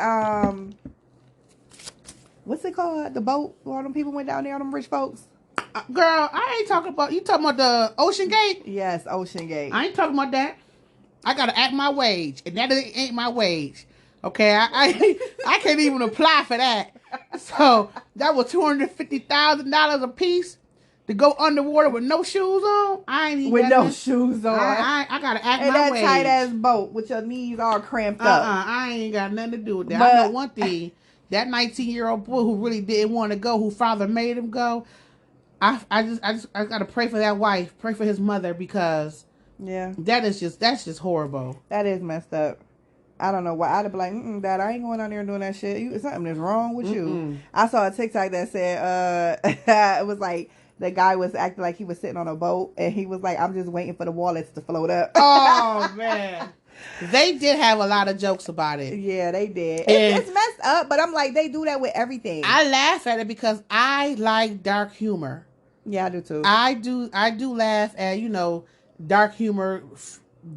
what's it called? The boat where all them people went down there, all them rich folks. Girl, I ain't talking about, you talking about the Ocean Gate? Yes, Ocean Gate. I ain't talking about that. I gotta act my wage, and that ain't my wage. Okay, I can't even apply for that. So that was $250,000 a piece to go underwater with no shoes on. I ain't even With got no this- shoes on. I gotta act And my that wage. tight ass boat with your knees all cramped up. I ain't got nothing to do with that. But- I know one thing. That 19-year-old boy who really didn't want to go, who father made him go. I gotta pray for that wife, pray for his mother, because Yeah, that's just horrible. that is messed up. I don't know why. I'd be like, Dad, I ain't going down there and doing that shit. Something is wrong with you. Mm-mm. I saw a TikTok that said, it was like, the guy was acting like he was sitting on a boat, and he was like, I'm just waiting for the wallets to float up. Oh man, they did have a lot of jokes about it. Yeah, they did. And- It's messed up, but I'm like, they do that with everything. I laugh at it because I like dark humor. Yeah, I do too. I do laugh at, dark humor,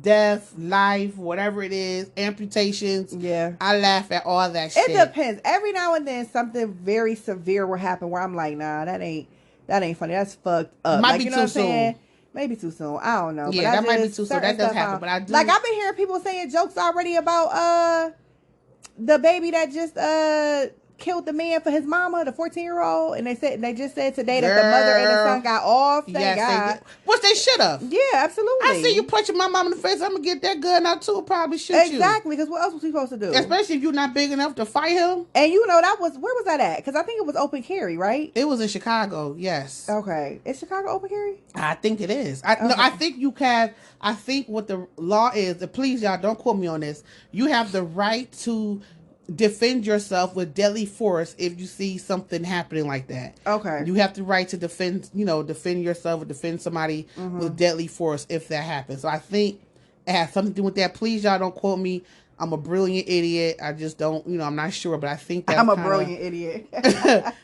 death, life, whatever it is, amputations. Yeah. I laugh at all that shit. It depends. Every now and then something very severe will happen where I'm like, nah, that ain't funny. That's fucked up. Might like, be you know too what I'm saying? soon. Maybe too soon. I don't know. Yeah, but that might be too soon. certain That does stuff happen, but I do- Like, I've been hearing people saying jokes already about the baby that just killed the man for his mama, the 14-year-old, and they just said today that the mother and the son got off. Thank Yes, God. they did. Which they should have. Yeah, absolutely. I see you punching my mom in the face. I'm gonna get that gun out too. Probably shoot you. Exactly, because what else was he supposed to do? Especially if you're not big enough to fight him. And where was that at? Because I think it was open carry, right? It was in Chicago. Yes, Okay, is Chicago open carry? I think it is. I think you can. I think what the law is. Please, y'all, don't quote me on this. You have the right to defend yourself with deadly force if you see something happening like that. Okay. You have the right to defend yourself or defend somebody with deadly force if that happens. So I think it has something to do with that. Please, y'all, don't quote me. I'm a brilliant idiot. I just don't, I'm not sure, but I think that's I'm a kinda- brilliant idiot.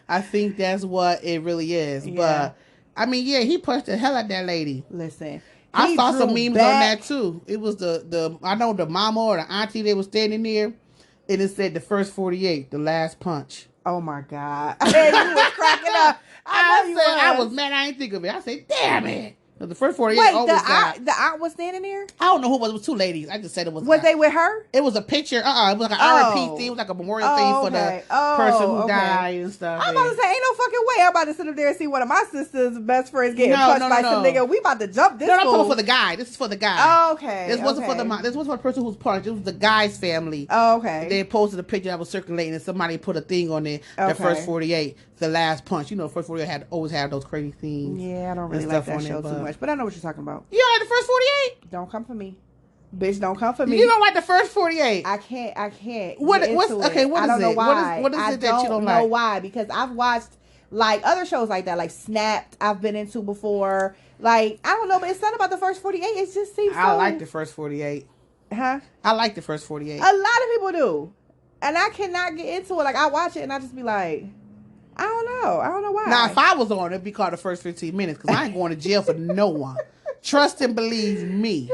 I think that's what it really is. Yeah. But I mean, yeah, he punched the hell out that lady. Listen, I he saw some drew memes back- on that too. It was the I know the mama or the auntie, they was standing there, and it said the first 48, the last punch. Oh my God! And you was cracking up. I know you I was mad. I didn't think of it. I said, damn it. The first 48 Wait, always got. the aunt was standing there. I don't know who it was. It was two ladies. I just said it was. Was they with her? It was a picture. It was like an Oh. RIP thing. It was like a memorial Oh, thing for okay. the Oh, person who okay. died and stuff. I'm about to say, ain't no fucking way. I'm about to sit up there and see one of my sister's best friends getting No, punched no, by no, some no. nigga. We about to jump this. No, I'm fool. talking for the guy. This is for the guy. Oh, okay. This wasn't for the okay. this wasn't for the person who was punched. It was the guy's family. Oh, okay. They posted a picture that was circulating, and somebody put a thing on there. The Okay. first 48, the last punch. The first 48 always had those crazy things. Yeah, I don't really and like stuff that on show there, too but- much, but I know what you're talking about. You don't like the first 48? Don't come for me, bitch. Don't come for me. You don't like the first 48? I can't. What- get what's- into okay, it. what I don't is know it? What is- why. what is I it that you don't know like? why, because I've watched like other shows like that, like Snapped. I've been into before. Like I don't know, but it's something about the first 48. It just seems. I so, like the first 48. Huh? I like the first 48. A lot of people do, and I cannot get into it. Like I watch it and I just be like, I don't know why. Now, if I was on it, it'd be called the first 15 minutes because I ain't going to jail for no one. Trust and believe me.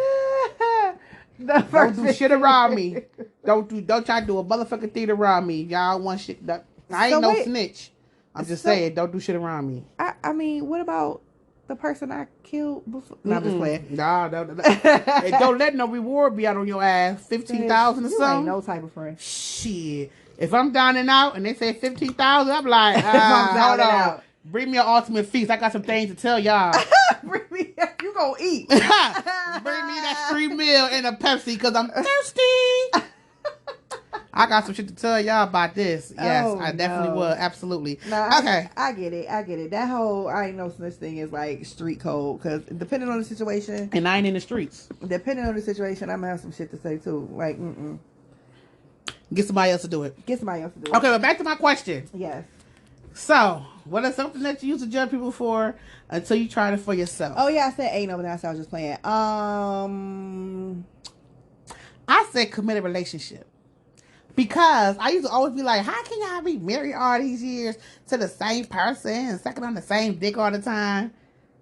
Don't do shit around me. Don't try to do a motherfucking thing around me. Y'all want shit. I ain't no snitch. I'm just saying, don't do shit around me. I mean, what about the person I killed before? No, I'm just playing. No. Hey, don't let no reward be out on your ass. 15,000 or you something. Ain't no type of friend. Shit. If I'm down and out and they say 15,000, I'm like, I'm down hold and on. out. Bring me an ultimate feast. I got some things to tell y'all. Bring me, you gonna eat. Bring me that free meal and a Pepsi because I'm thirsty. I got some shit to tell y'all about this. Yes, I definitely will. Absolutely. No, okay. I get it. That whole I ain't no snitch thing is like street code because depending on the situation. And I ain't in the streets. Depending on the situation, I'm gonna have some shit to say too. Like, Get somebody else to do it. Okay, but back to my question. Yes. So, what is something that you used to judge people for until you tried it for yourself? Oh yeah, I said ain't no, but that's I was just playing. I said committed relationship. Because I used to always be like, how can y'all be married all these years to the same person and sucking on the same dick all the time?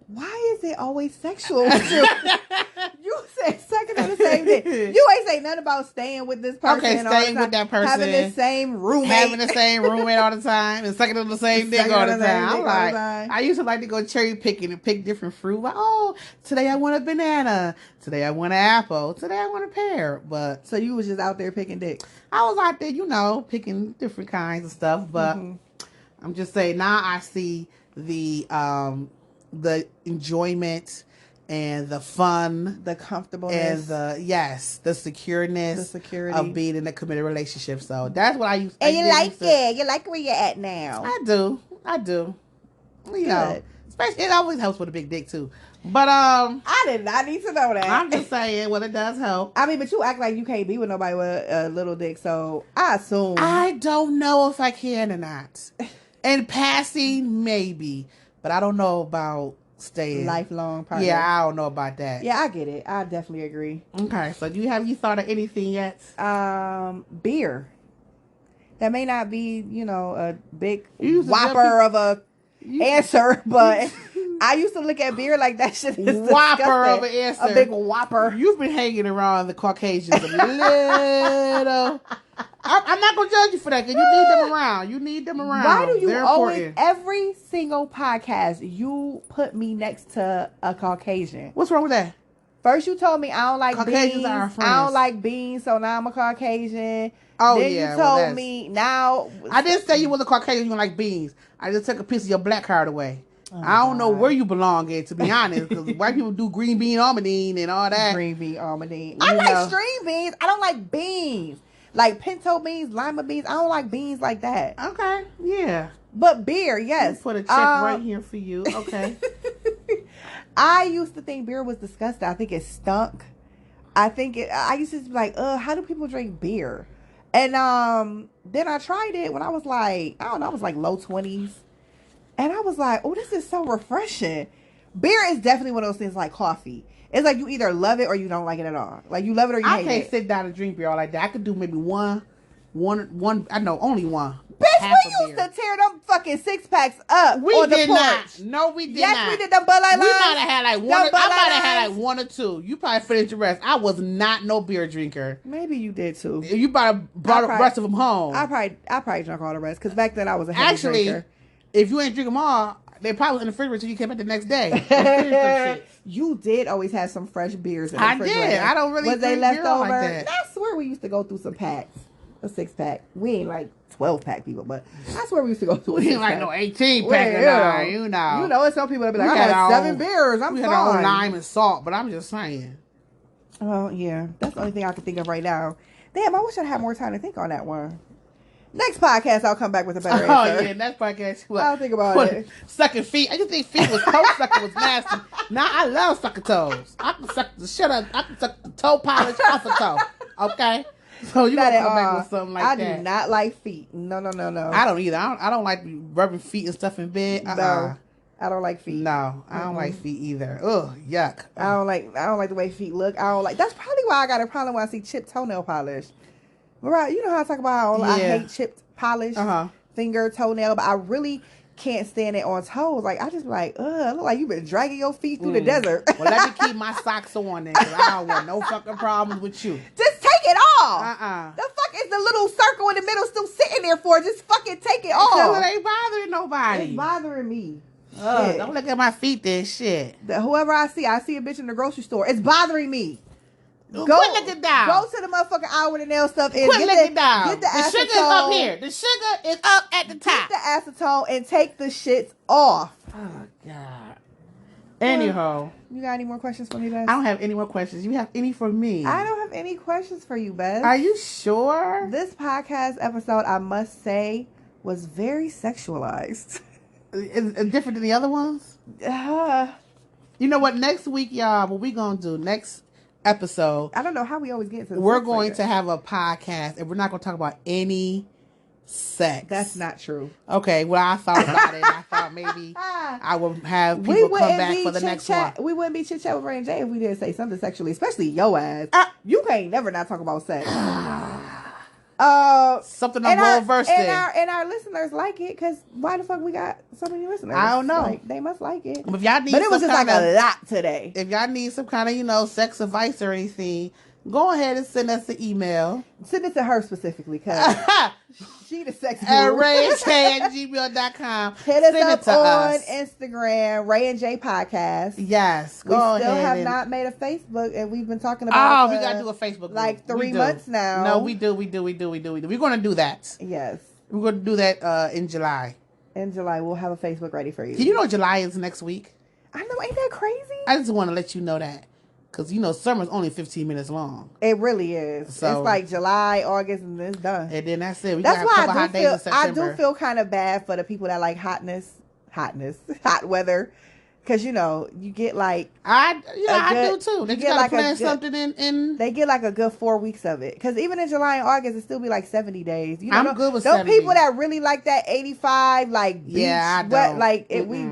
Why is it always sexual? You said sucking on the same dick. You ain't say nothing about staying with this person. Okay, staying with that person. Having the same roommate. Having the same roommate all the time and sucking on the same dick all the time. I'm like, I used to like to go cherry picking and pick different fruit. Like, oh, today I want a banana. Today I want an apple. Today I want a pear. But so you was just out there picking dicks. I was out there, picking different kinds of stuff. But I'm just saying now I see the enjoyment and the fun, the comfortableness, and the secureness, security of being in a committed relationship. So that's what I used. And you like it. You like where you're at now. I do. You know, especially it always helps with a big dick too. But I did not need to know that. I'm just saying, well, it does help. I mean, but you act like you can't be with nobody with a little dick, so I assume. I don't know if I can or not. And passing, maybe, but I don't know about staying lifelong partner. Yeah, I don't know about that. Yeah, I get it. I definitely agree. Okay, so have you thought of anything yet? Beer. That may not be, a big whopper of a answer, but I used to look at beer like that shit is whopper disgusting. of an answer. A big whopper. You've been hanging around the Caucasians a little. I'm not gonna judge you for that because you need them around. Why do you They're always, important. every single podcast, you put me next to a Caucasian? What's wrong with that? First you told me I don't like Caucasians beans. are our friends. I don't like beans, so now I'm a Caucasian. Oh, then yeah. you told me now. I didn't say you was a Caucasian, you don't like beans. I just took a piece of your black card away. Oh, I don't know where you belong in, to be honest, because white people do green bean almondine and all that. Green bean almondine. I like string beans. I don't like beans. Like pinto beans, lima beans. I don't like beans like that. Okay, yeah. But beer, yes. Put a check right here for you. Okay. I used to think beer was disgusting. I think it stunk. I used to be like, how do people drink beer? And then I tried it when I was like, I don't know, I was like low 20s. And I was like, oh, this is so refreshing. Beer is definitely one of those things like coffee. It's like you either love it or you don't like it at all. Like you love it or you hate it. I can't sit down and drink beer all like that. I could do maybe one. I know only one. Bitch, we used to tear them fucking 6-packs up we on the did porch. Not. No, we did not. Yes, we did. Them Bud Light We lines. might have had like one. I might have had like one or two. You probably finished the rest. I was not no beer drinker. Maybe you did too. You probably brought the rest of them home. I probably drank all the rest because back then I was a heavy drinker. If you ain't drink them all, they probably was in the refrigerator until you came back the next day. You did always have some fresh beers in the refrigerator. I did. I don't really was they left over? Like that. I swear we used to go through some packs. A 6-pack. We ain't like 12-pack people, but I swear we used to go through. We ain't like no 18-pack. You know, it's some people that be like, I had 7 beers. I'm fine. We had our own lime and salt, but I'm just saying. Oh yeah, that's the only thing I can think of right now. Damn, I wish I had more time to think on that one. Next podcast, I'll come back with a better answer. Oh yeah, next podcast. I'll think about it. Sucking feet. I just think feet was toe sucking was nasty. Now I love sucking toes. I can suck the shit up. I can suck the toe polish off a toe. Okay. So you gotta come back with something like that. I do not like feet. No. I don't either. I don't like rubbing feet and stuff in bed. No, I don't like feet. No, I don't like feet either. Ugh, yuck. I don't like the way feet look. I don't like. That's probably why I got a problem when I see chipped toenail polish. Right? You know how I talk about how I hate chipped polish. finger, toenail, but I really can't stand it on toes. Like, I just be like, ugh, look like you've been dragging your feet through the desert. Well, let me keep my socks on then, because I don't want no fucking problems with you. Just take it off. Uh-uh. The fuck is the little circle in the middle still sitting there for? Just fucking take it off. Because it ain't bothering nobody. It's bothering me. Ugh, don't look at my feet then, shit. Whoever I see a bitch in the grocery store. It's bothering me. Quit looking down. Go to the motherfucking aisle where the nail stuff is. Quit looking down. Get the acetone. Sugar is up here. The sugar is up at the top. Get the acetone and take the shits off. Oh, God. Anyhow. You got any more questions for me, Bess? I don't have any more questions. You have any for me? I don't have any questions for you, Bess. Are you sure? This podcast episode, I must say, was very sexualized. It's different than the other ones? You know what? Next week, y'all, what we going to do, next episode, I don't know how we always get to this. we're going to have a podcast, and we're not going to talk about any sex. That's not true. Okay, well, I thought about it. I thought maybe I would have people come back for the next one. We wouldn't be chit-chat with Ray and Jay if we didn't say something sexually, especially your ass. You can't never not talk about sex. Something I'm well versed in. And our listeners like it, because why the fuck we got so many listeners? I don't know. Like, they must like it. If y'all need But it was just like a lot today. If y'all need some kind of, sex advice or anything, go ahead and send us an email. Send it to her specifically, because she the sex at guru. rayandjay@gmail.com. Hit us Send up it to on us. Instagram, Ray and Jay Podcast. Yes, We go still ahead. have and, not made a Facebook, and we've been talking about we got to do a Facebook group. like We 3 do. months now. No, we do. We're going to do that. Yes. We're going to do that in July. In July, we'll have a Facebook ready for you. Do you know July is next week? I know, ain't that crazy? I just want to let you know that. Because, summer's only 15 minutes long. It really is. So- It's like July, August, and it's done. And then that's it. We That's got a why couple hot days in I September. do feel kind of bad for the people that like hot weather. Because, you get like, I good- do too. They you just get got to like a plan good- something in. they get like a good 4 weeks of it. Because even in July and August, it still be like 70 days. I'm good with those 70. people that really like that 85, like beach, Yeah, I wet, don't. like it, we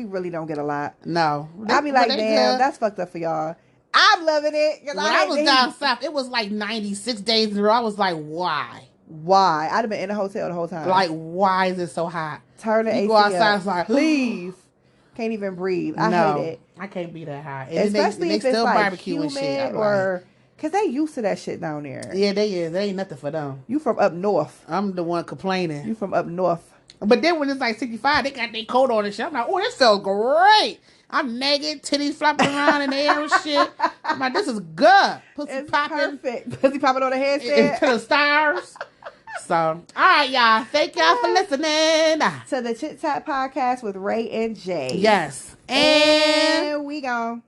really don't get a lot. No. I be like, But they damn, good. that's fucked up for y'all. I'm loving it. When I was down south, it was like 96 days in a row. I was like, why? Why? I'd have been in the hotel the whole time. Like, why is it so hot? turn the You AC go outside, up. it's like, Please. Can't even breathe. I hate it. I can't be that hot. And Especially they if it's still like barbecue humid and shit. I'm or... Because they used to that shit down there. yeah, they is. There ain't nothing for them. You from up north. I'm the one complaining. You from up north. But then when it's like 65, they got their coat on and shit. I'm like, oh, this feels great. I'm naked, titties flopping around in the air and shit. I'm like, this is good. Pussy It's popping perfect. Pussy popping on the headset. to the stars. So, all right, y'all. Thank y'all for listening. To the Chit Chat Podcast with Ray and Jay. Yes. And And we gone.